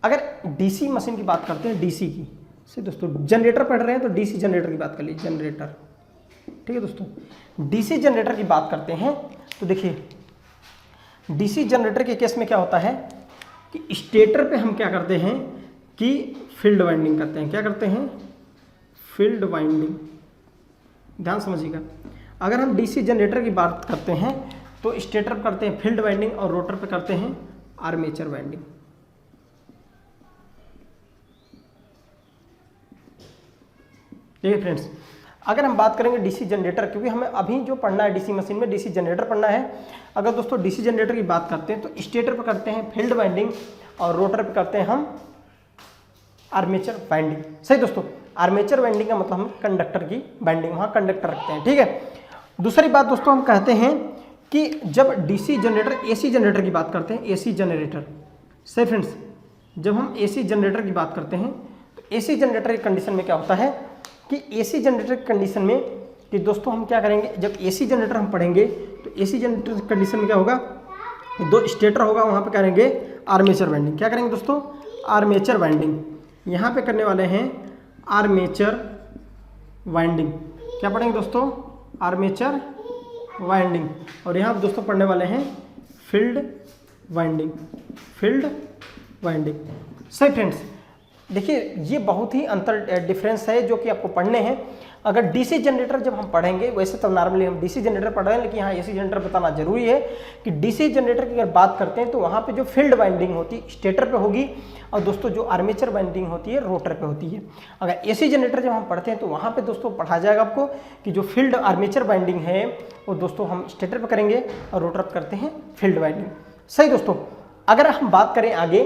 अगर डीसी मशीन की बात करते हैं, डीसी की, सही दोस्तों, जनरेटर पढ़ रहे हैं तो डीसी जनरेटर की बात कर लीजिए, जनरेटर। ठीक है दोस्तों, डीसी जनरेटर की बात करते हैं तो देखिए डीसी जनरेटर के केस में क्या होता है कि स्टेटर पे हम क्या करते हैं कि फील्ड वाइंडिंग करते हैं। क्या करते हैं? Field winding. ध्यान समझिएगा, अगर हम डीसी जनरेटर की बात करते हैं तो स्टेटर पे करते हैं फील्ड वाइंडिंग और रोटर पे करते हैं आर्मेचर वाइंडिंग। ठीक है फ्रेंड्स, अगर हम बात करेंगे डीसी जनरेटर, क्योंकि हमें अभी जो पढ़ना है डीसी मशीन में डीसी जनरेटर पढ़ना है। अगर दोस्तों डीसी जनरेटर की बात करते हैं तो स्टेटर पे करते हैं फील्ड वाइंडिंग और रोटर पे करते हैं हम आर्मेचर वाइंडिंग। सही दोस्तों, आर्मेचर वाइंडिंग का मतलब हम कंडक्टर की वाइंडिंग, वहाँ कंडक्टर रखते हैं। ठीक है, दूसरी बात दोस्तों हम कहते हैं कि जब डीसी जनरेटर, एसी जनरेटर की बात करते हैं, एसी जनरेटर। सही फ्रेंड्स, जब हम एसी जनरेटर की बात करते हैं तो एसी जनरेटर की कंडीशन में क्या होता है कि एसी जनरेटर की कंडीशन में कि दोस्तों हम क्या करेंगे, जब एसी जनरेटर हम पढ़ेंगे तो एसी जनरेटर की कंडीशन में क्या होगा, दो स्टेटर होगा, वहाँ पे करेंगे आर्मेचर वाइंडिंग। क्या करेंगे दोस्तों? Armature winding. यहाँ पे करने वाले हैं आर्मेचर वाइंडिंग। क्या पढ़ेंगे दोस्तों? Armature winding. और यहाँ दोस्तों पढ़ने वाले हैं फील्ड वाइंडिंग, फील्ड वाइंडिंग। सही फ्रेंड्स, देखिए ये बहुत ही अंतर डिफरेंस है जो कि आपको पढ़ने हैं। अगर डीसी जनरेटर जब हम पढ़ेंगे, वैसे तो नॉर्मली हम डीसी जनरेटर पढ़ रहे हैं, लेकिन यहाँ एसी जनरेटर बताना जरूरी है कि डीसी जनरेटर की अगर बात करते हैं तो वहाँ पे जो फील्ड वाइंडिंग होती है स्टेटर पे होगी और दोस्तों जो आर्मेचर वाइंडिंग होती है रोटर पे होती है। अगर एसी जनरेटर जब हम पढ़ते हैं तो वहाँ पे दोस्तों पढ़ा जाएगा आपको कि जो फील्ड आर्मेचर वाइंडिंग है वो दोस्तों हम स्टेटर पे करेंगे और रोटर पे करते हैं फील्ड वाइंडिंग। सही दोस्तों, अगर हम बात करें आगे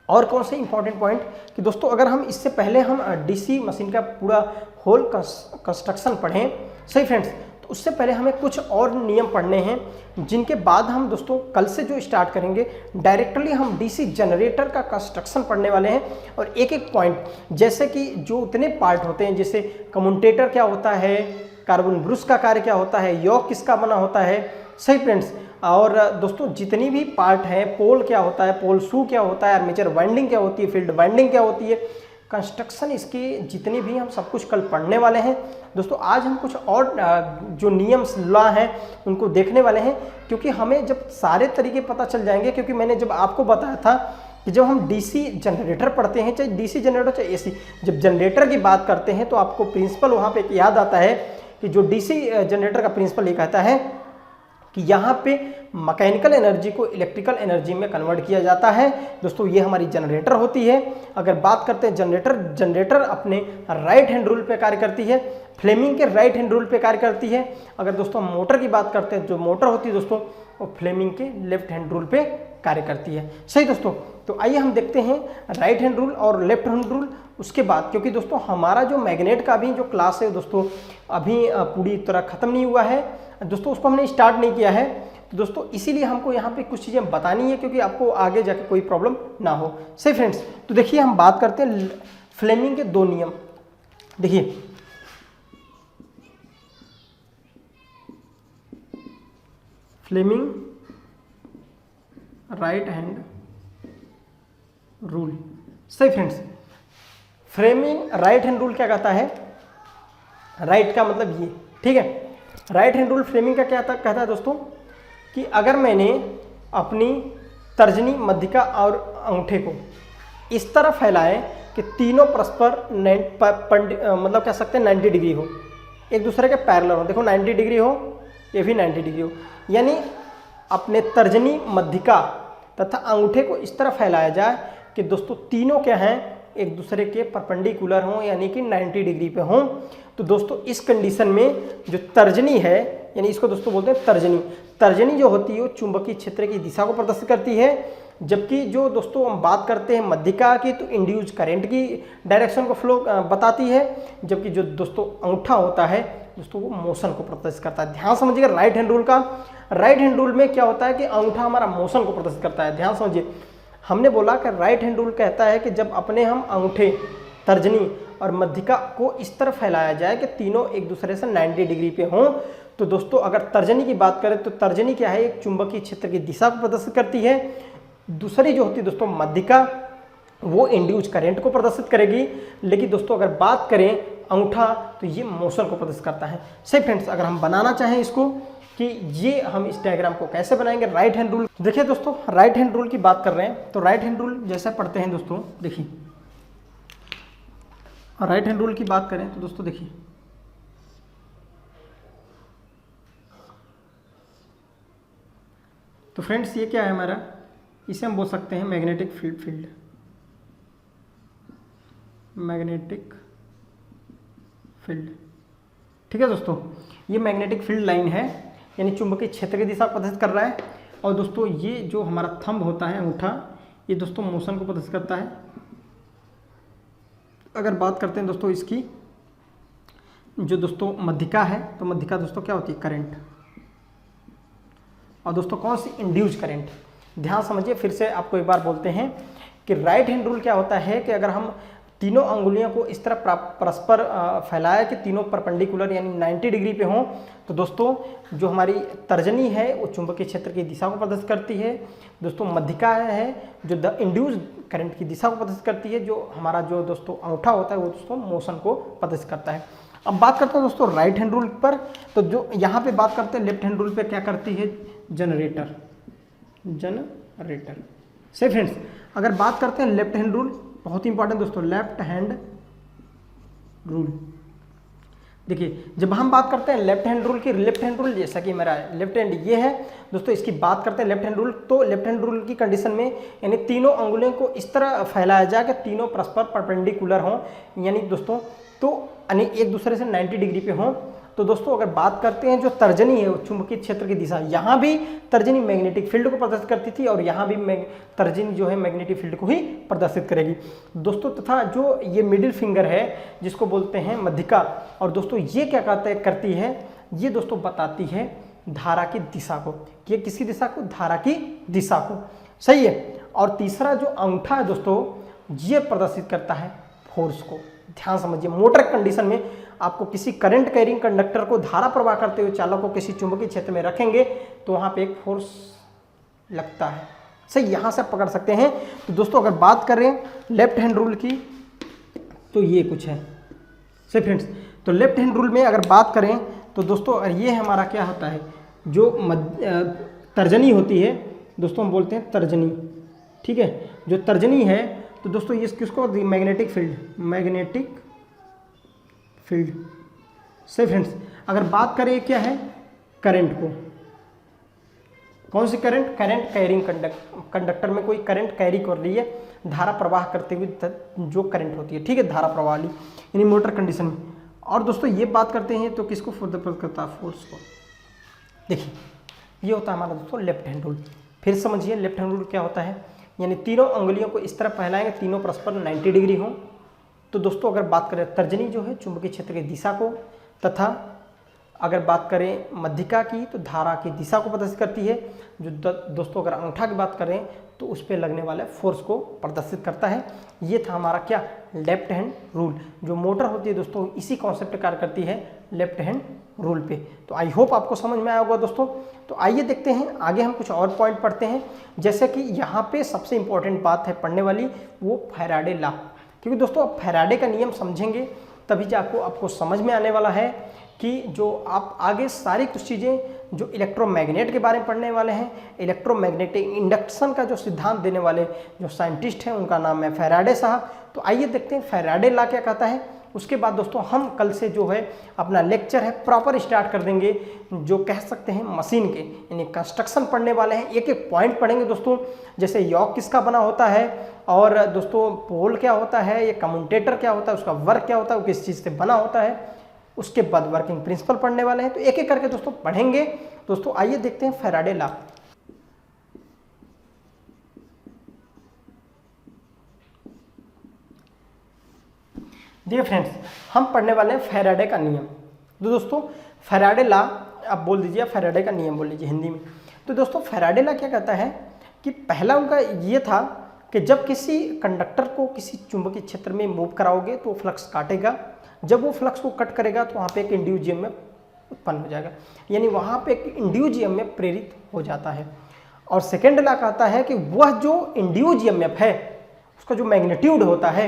और कौन से इंपॉर्टेंट पॉइंट कि दोस्तों अगर हम इससे पहले हम डीसी मशीन का पूरा होल कंस्ट्रक्शन पढ़ें, सही फ्रेंड्स, तो उससे पहले हमें कुछ और नियम पढ़ने हैं जिनके बाद हम दोस्तों कल से जो स्टार्ट करेंगे डायरेक्टली हम डीसी जनरेटर का कंस्ट्रक्शन पढ़ने वाले हैं। और एक एक पॉइंट, जैसे कि जो उतने पार्ट होते हैं, जैसे कम्यूटेटर क्या होता है, कार्बन ब्रुश का कार्य क्या होता है, योक किसका बना होता है। सही फ्रेंड्स, और दोस्तों जितनी भी पार्ट है, पोल क्या होता है, पोल शू क्या होता है, आर्मेचर वाइंडिंग क्या होती है, फील्ड वाइंडिंग क्या होती है, कंस्ट्रक्शन, इसके जितने भी हम सब कुछ कल पढ़ने वाले हैं। दोस्तों आज हम कुछ और जो नियम्स लॉ हैं उनको देखने वाले हैं, क्योंकि हमें जब सारे तरीके पता चल जाएंगे, क्योंकि मैंने जब आपको बताया था कि जब हम डीसी जनरेटर पढ़ते हैं, चाहे डीसी जनरेटर चाहे एसी, जब जनरेटर की बात करते हैं तो आपको प्रिंसिपल वहाँ पे याद आता है कि जो डीसी जनरेटर का प्रिंसिपल ये कहता है कि यहाँ पे मैकेनिकल एनर्जी को इलेक्ट्रिकल एनर्जी में कन्वर्ट किया जाता है। दोस्तों ये हमारी जनरेटर होती है। अगर बात करते हैं जनरेटर अपने राइट हैंड रूल पे कार्य करती है, फ्लेमिंग के राइट हैंड रूल पे कार्य करती है। अगर दोस्तों मोटर की बात करते हैं, जो मोटर होती है दोस्तों वो फ्लेमिंग के लेफ्ट हैंड रूल पे कार्य करती है। सही दोस्तों, तो आइए हम देखते हैं राइट हैंड रूल और लेफ्ट हैंड रूल उसके बाद, क्योंकि दोस्तों हमारा जो मैग्नेट का अभी जो क्लास है दोस्तों अभी पूरी तरह खत्म नहीं हुआ है दोस्तों, उसको हमने स्टार्ट नहीं किया है। तो दोस्तों इसीलिए हमको यहाँ पे कुछ चीज़ें बतानी है, क्योंकि आपको आगे जाके कोई प्रॉब्लम ना हो। सही फ्रेंड्स, तो देखिए हम बात करते हैं फ्लेमिंग के 2 नियम। देखिए फ्लेमिंग राइट हैंड रूल। सही friends, Fleming right hand rule क्या कहता है, राइट का मतलब ये, ठीक है। राइट हैंड रूल फ्लेमिंग का क्या कहता है दोस्तों कि अगर मैंने अपनी तर्जनी, मध्यिका और अंगूठे को इस तरह फैलाए कि तीनों परस्पर मतलब कह सकते हैं 90 डिग्री हो, एक दूसरे के पैरेलल हो। देखो 90 डिग्री हो, ये भी 90 डिग्री हो, यानी अपने तर्जनी, मध्यिका तथा अंगूठे को इस तरह फैलाया जाए कि दोस्तों तीनों क्या हैं, एक दूसरे के परपेंडिकुलर हों, यानी कि 90 डिग्री पे हों। तो दोस्तों इस कंडीशन में जो तर्जनी है, यानी इसको दोस्तों बोलते हैं तर्जनी जो होती है वो चुंबकीय क्षेत्र की दिशा को प्रदर्शित करती है, जबकि जो दोस्तों हम बात करते हैं मध्यिका की तो इंड्यूस्ड करंट की डायरेक्शन को फ्लो बताती है, जबकि जो दोस्तों अंगूठा होता है दोस्तों वो मोशन को प्रदर्शित करता है। ध्यान समझिएगा राइट हैंड रूल का, राइट हैंड रूल में क्या होता है कि अंगूठा हमारा मोशन को प्रदर्शित करता है। ध्यान समझिए, हमने बोला कि राइट हैंड रूल कहता है कि जब अपने हम अंगूठे, तर्जनी और मध्यिका को इस तरह फैलाया जाए कि तीनों एक दूसरे से 90 डिग्री पे हों। तो दोस्तों अगर तर्जनी की बात करें तो तर्जनी क्या है, एक चुंबकीय क्षेत्र की दिशा को प्रदर्शित करती है। दूसरी जो होती है दोस्तों मध्यिका, वो इंड्यूस्ड करंट को प्रदर्शित करेगी। लेकिन दोस्तों अगर बात करें अंगूठा तो ये मोशन को प्रदर्शित करता है। सही फ्रेंड्स, अगर हम बनाना चाहें इसको कि ये हम इस डायग्राम को कैसे बनाएंगे राइट हैंड रूल, देखिए दोस्तों राइट हैंड रूल की बात कर रहे हैं तो राइट हैंड रूल जैसे पढ़ते हैं दोस्तों, देखिए राइट हैंड रूल की बात करें तो दोस्तों देखिए तो फ्रेंड्स ये क्या है हमारा, इसे हम बोल सकते हैं मैग्नेटिक फील्ड, मैग्नेटिक फील्ड। ठीक है दोस्तों, ये मैग्नेटिक फील्ड लाइन है, यानी चुंबकीय क्षेत्र की दिशा प्रदर्शित कर रहा है। और दोस्तों ये जो हमारा थंब होता है अंगूठा, ये दोस्तों मोशन को प्रदर्शित करता है। अगर बात करते हैं दोस्तों इसकी जो दोस्तों मध्यिका है, तो मध्यिका दोस्तों क्या होती है, करंट। और दोस्तों कौन सी, इंड्यूस्ड करंट। ध्यान समझिए, फिर से आपको एक बार बोलते हैं कि राइट हैंड रूल क्या होता है कि अगर हम तीनों अंगुलियों को इस तरह परस्पर फैलाया कि तीनों परपेंडिकुलर यानी 90 डिग्री पे हों, तो दोस्तों जो हमारी तर्जनी है वो चुंबकीय क्षेत्र की दिशा को प्रदर्शित करती है। दोस्तों मध्यिका है जो द इंड्यूस्ड करंट की दिशा को प्रदर्शित करती है। जो हमारा जो दोस्तों अंगूठा होता है वो दोस्तों मोशन को प्रदर्शित करता है। अब बात करते हैं दोस्तों राइट हैंड रूल पर, तो जो यहाँ पे बात करते हैं लेफ्ट हैंड रूल पे क्या करती है, जनरेटर। सही फ्रेंड्स, अगर बात करते हैं लेफ्ट हैंड रूल, बहुत ही इंपॉर्टेंट दोस्तों, लेफ्ट हैंड रूल। देखिए जब हम बात करते हैं लेफ्ट हैंड रूल की, लेफ्ट हैंड रूल जैसा कि मेरा लेफ्ट हैंड ये है दोस्तों, इसकी बात करते हैं लेफ्ट हैंड रूल, तो लेफ्ट हैंड रूल की कंडीशन में यानी तीनों अंगुलियों को इस तरह फैलाया जाए कि तीनों परस्पर परपेंडिकुलर हों, यानी दोस्तों तो यानी एक दूसरे से 90 डिग्री पे हों। तो दोस्तों अगर बात करते हैं जो तर्जनी है वो चुंबकीय क्षेत्र की दिशा, यहाँ भी तर्जनी मैग्नेटिक फील्ड को प्रदर्शित करती थी और यहाँ भी तर्जनी जो है मैग्नेटिक फील्ड को ही प्रदर्शित करेगी दोस्तों। तथा जो ये मिडिल फिंगर है जिसको बोलते हैं मध्यिका, और दोस्तों ये क्या करती है, ये दोस्तों बताती है धारा की दिशा को, कि किसकी दिशा को, धारा की दिशा को। सही है। और तीसरा जो अंगूठा है दोस्तों, ये प्रदर्शित करता है फोर्स को। ध्यान समझिए, मोटर कंडीशन में आपको किसी करंट कैरिंग कंडक्टर को धारा प्रवाह करते हुए चालक को किसी चुंबकीय क्षेत्र में रखेंगे तो वहाँ पे एक फोर्स लगता है। सही, यहाँ से आप पकड़ सकते हैं। तो दोस्तों अगर बात करें लेफ्ट हैंड रूल की तो ये कुछ है। सही फ्रेंड्स, तो लेफ्ट हैंड रूल में अगर बात करें तो दोस्तों ये हमारा क्या होता है, जो तर्जनी होती है दोस्तों, हम बोलते हैं तर्जनी। ठीक है, जो तर्जनी है तो दोस्तों ये किसको, मैग्नेटिक फील्ड। सही फ्रेंड्स, अगर बात करें क्या है, करंट को, कौन सी करंट? करंट कैरिंग कंडक्टर में कोई करंट कैरी कर रही है, धारा प्रवाह करते हुए जो करंट होती है, ठीक है, धारा प्रवाह वाली, यानी मोटर कंडीशन में। और दोस्तों ये बात करते हैं तो किसको फुर्दपद करता है? फोर्स को। देखिए ये होता है हमारा दोस्तों लेफ्ट हैंड रूल। फिर समझिए लेफ्ट हैंड रूल क्या होता है, यानी तीनों अंगुलियों को इस तरह फैलाएंगे, तीनों परस्पर 90 डिग्री हों। तो दोस्तों अगर बात करें तर्जनी जो है चुंबकीय क्षेत्र की दिशा को, तथा अगर बात करें मध्यिका की तो धारा की दिशा को प्रदर्शित करती है। जो दोस्तों अगर अंगूठा की बात करें तो उस पर लगने वाले फोर्स को प्रदर्शित करता है। ये था हमारा क्या? Left hand rule. जो मोटर होती है दोस्तों इसी कॉन्सेप्ट कार्य करती है लेफ्ट हैंड रूल पे। तो आई होप आपको समझ में आया होगा दोस्तों। तो आइए देखते हैं आगे, हम कुछ और पॉइंट पढ़ते हैं। जैसे कि यहाँ पे सबसे इंपॉर्टेंट बात है पढ़ने वाली, वो फैराडे लॉ। क्योंकि दोस्तों आप फैराडे का नियम समझेंगे तभी जाकर आपको समझ में आने वाला है कि जो आप आगे सारी कुछ चीज़ें जो इलेक्ट्रोमैग्नेट के बारे में पढ़ने वाले हैं, इलेक्ट्रोमैग्नेटिक इंडक्शन का जो सिद्धांत देने वाले जो साइंटिस्ट हैं उनका नाम है फैराडे साहब। तो आइए देखते हैं फैराडे लॉ क्या कहता है। उसके बाद दोस्तों हम कल से जो है अपना लेक्चर है प्रॉपर स्टार्ट कर देंगे, जो कह सकते हैं मशीन के यानी कंस्ट्रक्शन पढ़ने वाले हैं। एक एक पॉइंट पढ़ेंगे दोस्तों, जैसे यॉक किसका बना होता है, और दोस्तों पोल क्या होता है, ये कम्यूटेटर क्या होता है, उसका वर्क क्या होता है, वो किस चीज़ से बना होता है। उसके बाद वर्किंग प्रिंसिपल पढ़ने वाले हैं। तो एक एक करके दोस्तों पढ़ेंगे। दोस्तों आइए देखते हैं फैराडे लॉ। देखिए फ्रेंड्स, हम पढ़ने वाले हैं फैराडे का नियम। तो दोस्तों फैराडे लॉ आप बोल दीजिए, फैराडे का नियम बोल लीजिए हिंदी में। तो दोस्तों फैराडे लॉ क्या कहता है कि पहला उनका ये था कि जब किसी कंडक्टर को किसी चुंबकीय क्षेत्र में मूव कराओगे तो फ्लक्स काटेगा, जब वो फ्लक्स को कट करेगा तो वहाँ पे एक इंड्यूस ईएमएफ उत्पन्न हो जाएगा, यानी वहाँ पे एक इंड्यूस ईएमएफ प्रेरित हो जाता है। और सेकेंड लॉ कहता है कि वह जो इंड्यूस ईएमएफ है उसका जो मैग्नीट्यूड होता है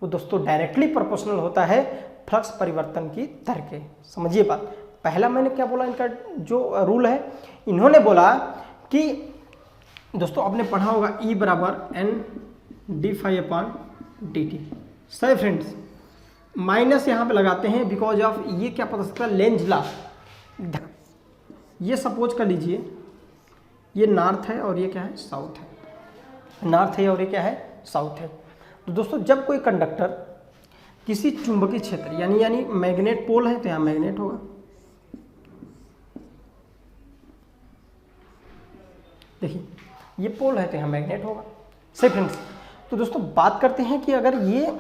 वो दोस्तों डायरेक्टली प्रोपोर्शनल होता है फ्लक्स परिवर्तन की दर के। समझिए बात, पहला मैंने क्या बोला, इनका जो रूल है, इन्होंने बोला कि दोस्तों आपने पढ़ा होगा E बराबर N D phi upon D T. सही फ्रेंड्स, माइनस यहाँ पे लगाते हैं बिकॉज ऑफ ये क्या पता सकता है, लेंज लॉ। ये सपोज कर लीजिए ये नॉर्थ है और ये क्या है, साउथ है। नॉर्थ है और ये क्या है, साउथ है। तो दोस्तों जब कोई कंडक्टर किसी चुंबकीय क्षेत्र यानी मैग्नेट पोल है तो यहाँ मैग्नेट होगा, देखिए ये पोल है तो यहाँ मैग्नेट होगा। सही फ्रेंड्स, तो दोस्तों बात करते हैं कि अगर ये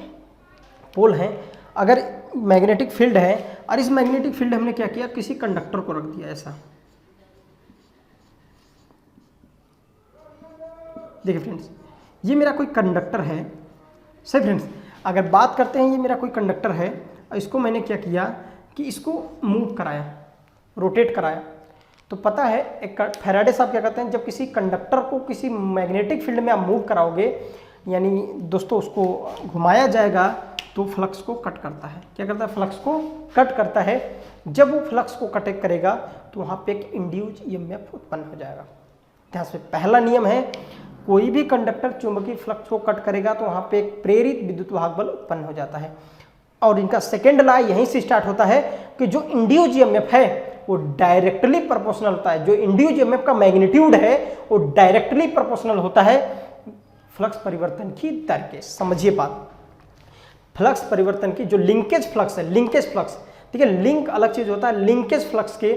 पोल है, अगर मैग्नेटिक फील्ड है और इस मैग्नेटिक फील्ड हमने क्या किया, किसी कंडक्टर को रख दिया ऐसा। देखिए फ्रेंड्स, ये मेरा कोई कंडक्टर है। सही फ्रेंड्स, अगर बात करते हैं ये मेरा कोई कंडक्टर है और इसको मैंने क्या किया कि इसको मूव कराया, रोटेट कराया। तो पता है एक फैराडे साहब क्या कहते हैं, जब किसी कंडक्टर को किसी मैग्नेटिक फील्ड में आप मूव कराओगे यानी दोस्तों उसको घुमाया जाएगा तो फ्लक्स को कट करता है। क्या करता है, फ्लक्स को कट करता है। जब वो फ्लक्स को कट करेगा तो वहाँ पे एक इंड्यूस ईएमएफ उत्पन्न हो जाएगा। ध्यान से, पहला नियम है कोई भी कंडक्टर चुंबकीय फ्लक्स को कट करेगा तो वहाँ पे एक प्रेरित विद्युत वाहक बल उत्पन्न हो जाता है। और इनका सेकेंड लॉ यहीं से स्टार्ट होता है कि जो इंड्यूस ईएमएफ है वो डायरेक्टली प्रोपोर्शनल होता है। जो इंड्यूस ईएमएफ का मैग्नीट्यूड है वो डायरेक्टली प्रोपोर्शनल होता है फ्लक्स परिवर्तन की दर के। समझिए बात, फ्लक्स परिवर्तन की जो लिंकेज फ्लक्स है, लिंकेज फ्लक्स, ठीक है, लिंक अलग चीज होता है, लिंकेज फ्लक्स के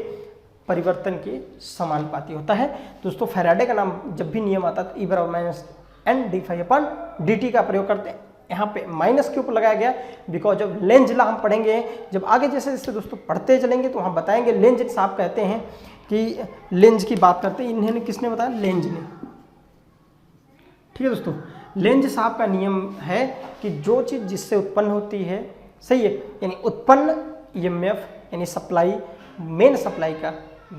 परिवर्तन के समानुपाती होता है। दोस्तों फैराडे का नाम जब भी नियम आता है तो E बराबर minus N D phi upon D T का प्रयोग करते हैं। यहाँ पे माइनस के ऊपर लगाया गया बिकॉज ऑफ लेंज लॉ हम पढ़ेंगे जब आगे, जैसे जैसे दोस्तों पढ़ते चलेंगे तो वहाँ बताएंगे। लेंज साहब कहते हैं कि लेंज की बात करते हैं, इन्हें किसने बताया, लेंज ने। ठीक है दोस्तों, लेंज साहब का नियम है कि जो चीज़ जिससे उत्पन्न होती है, सही है, यानी उत्पन्न ईएमएफ यानी सप्लाई, मेन सप्लाई का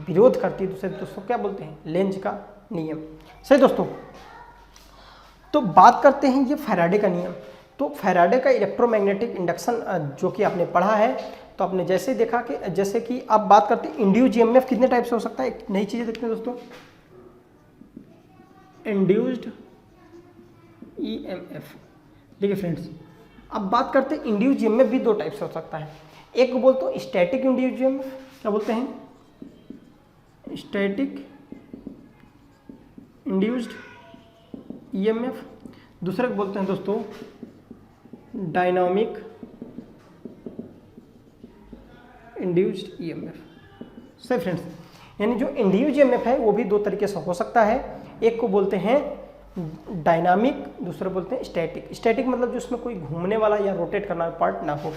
विरोध करती है, दूसरे दोस्तों क्या बोलते हैं, लेंज का नियम। सही दोस्तों, तो बात करते हैं ये फैराडे का नियम। तो फैराडे का इलेक्ट्रोमैग्नेटिक इंडक्शन जो कि आपने पढ़ा है, तो आपने जैसे देखा कि जैसे कि अब बात करते हैं इंड्यूस्ड ईएमएफ कितने टाइप से हो सकता है। एक नई चीज़ें देखते हैं दोस्तों, इंड्यूस्ड ईएमएफ। देखिए फ्रेंड्स, अब बात करते हैं इंड्यूस्ड ईएमएफ भी दो टाइप से हो सकता है। एक बोलते हो स्टैटिक इंड्यूस्ड ईएमएफ, क्या बोलते हैं, स्टैटिक इंड्यूस्ड ईएमएफ, दूसरे को बोलते हैं दोस्तों डायनामिक इंड्यूस्ड ईएमएफ। सही फ्रेंड्स, यानी जो इंड्यूस्ड ईएमएफ है वो भी दो तरीके से हो सकता है, एक को बोलते हैं डायनामिक, दूसरा बोलते हैं स्टैटिक। स्टैटिक मतलब जो उसमें कोई घूमने वाला या रोटेट करना पार्ट ना हो।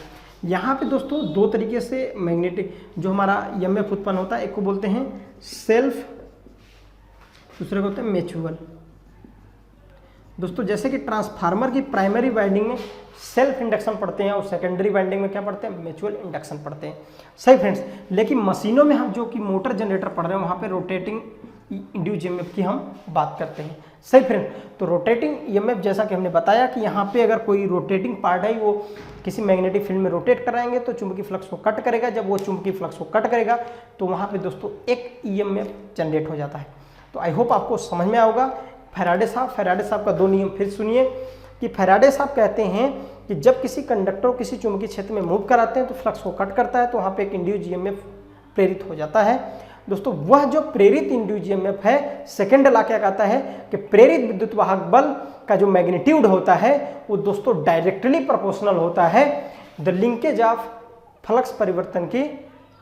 यहाँ पे दोस्तों दो तरीके से मैग्नेटिक जो हमारा ईएमएफ उत्पन्न होता है, एक को बोलते हैं सेल्फ, दूसरे को बोलते हैं म्यूचुअल। दोस्तों जैसे कि ट्रांसफार्मर की प्राइमरी वाइंडिंग में सेल्फ इंडक्शन पढ़ते हैं और सेकेंडरी वाइंडिंग में क्या पढ़ते हैं, म्यूचुअल इंडक्शन पढ़ते हैं। सही फ्रेंड्स, लेकिन मशीनों में हम जो कि मोटर जनरेटर पढ़ रहे हैं वहाँ पे रोटेटिंग इंड्यूस्ड ईएमएफ की हम बात करते हैं। सही फ्रेंड, तो रोटेटिंग ईएमएफ जैसा कि हमने बताया कि यहाँ पे अगर कोई रोटेटिंग पार्ट है वो किसी मैग्नेटिक फील्ड में रोटेट कराएंगे तो चुंबकीय फ्लक्स को कट करेगा। जब वो चुंबकीय फ्लक्स को कट करेगा तो वहाँ पे दोस्तों एक ईएमएफ जनरेट हो जाता है। तो आई होप आपको समझ में आएगा। फैराडे साहब का दो नियम फिर सुनिए कि फैराडे साहब कहते हैं कि जब किसी कंडक्टर को किसी चुंबकीय क्षेत्र में मूव कराते हैं तो फ्लक्स को कट करता है, तो वहाँ पे एक इंड्यूस्ड ईएमएफ प्रेरित हो जाता है। दोस्तों वह जो प्रेरित इंड्यूस्ड ईएमएफ है, सेकेंड लॉ क्या कहता है कि प्रेरित विद्युत वाहक बल का जो मैग्नीट्यूड होता है वो दोस्तों डायरेक्टली प्रोपोर्शनल होता है द लिंकेज ऑफ फ्लक्स परिवर्तन की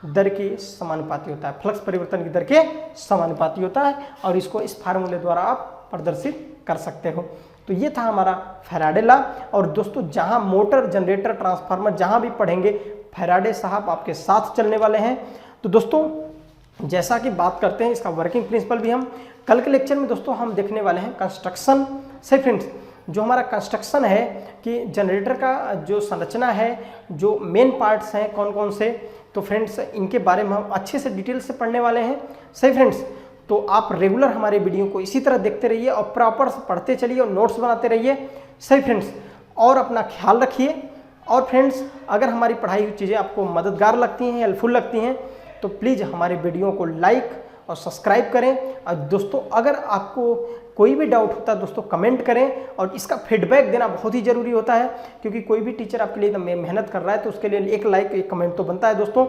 दर के समानुपाती होता है। फ्लक्स परिवर्तन की दर के समानुपाती होता है और इसको इस फार्मूले द्वारा आप प्रदर्शित कर सकते हो। तो ये था हमारा फैराडे लॉ। और दोस्तों जहां मोटर, जनरेटर, ट्रांसफार्मर जहां भी पढ़ेंगे फैराडे साहब आपके साथ चलने वाले हैं। तो दोस्तों जैसा कि बात करते हैं इसका वर्किंग प्रिंसिपल भी हम कल के लेक्चर में दोस्तों हम देखने वाले हैं कंस्ट्रक्शन। सही फ्रेंड्स, जो हमारा कंस्ट्रक्शन है कि जनरेटर का जो संरचना है, जो मेन पार्ट्स हैं कौन कौन से, तो फ्रेंड्स इनके बारे में हम अच्छे से डिटेल से पढ़ने वाले हैं। सही फ्रेंड्स, तो आप रेगुलर हमारे वीडियो को इसी तरह देखते रहिए और प्रॉपर से पढ़ते चलिए और नोट्स बनाते रहिए। सही फ्रेंड्स, और अपना ख्याल रखिए। और फ्रेंड्स अगर हमारी पढ़ाई हुई चीज़ें आपको मददगार लगती हैं, हेल्पफुल लगती हैं, तो प्लीज़ हमारे वीडियो को लाइक और सब्सक्राइब करें। और दोस्तों अगर आपको कोई भी डाउट होता है दोस्तों कमेंट करें, और इसका फीडबैक देना बहुत ही ज़रूरी होता है क्योंकि कोई भी टीचर आपके लिए मेहनत कर रहा है तो उसके लिए एक लाइक, एक कमेंट तो बनता है दोस्तों।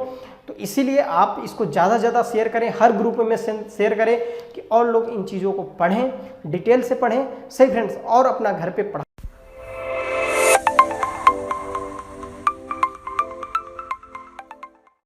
तो इसीलिए आप इसको ज़्यादा से ज़्यादा शेयर करें, हर ग्रुप में शेयर करें कि और लोग इन चीज़ों को पढ़ें, डिटेल से पढ़ें। सही फ्रेंड्स, और अपना घर पे पढ़ा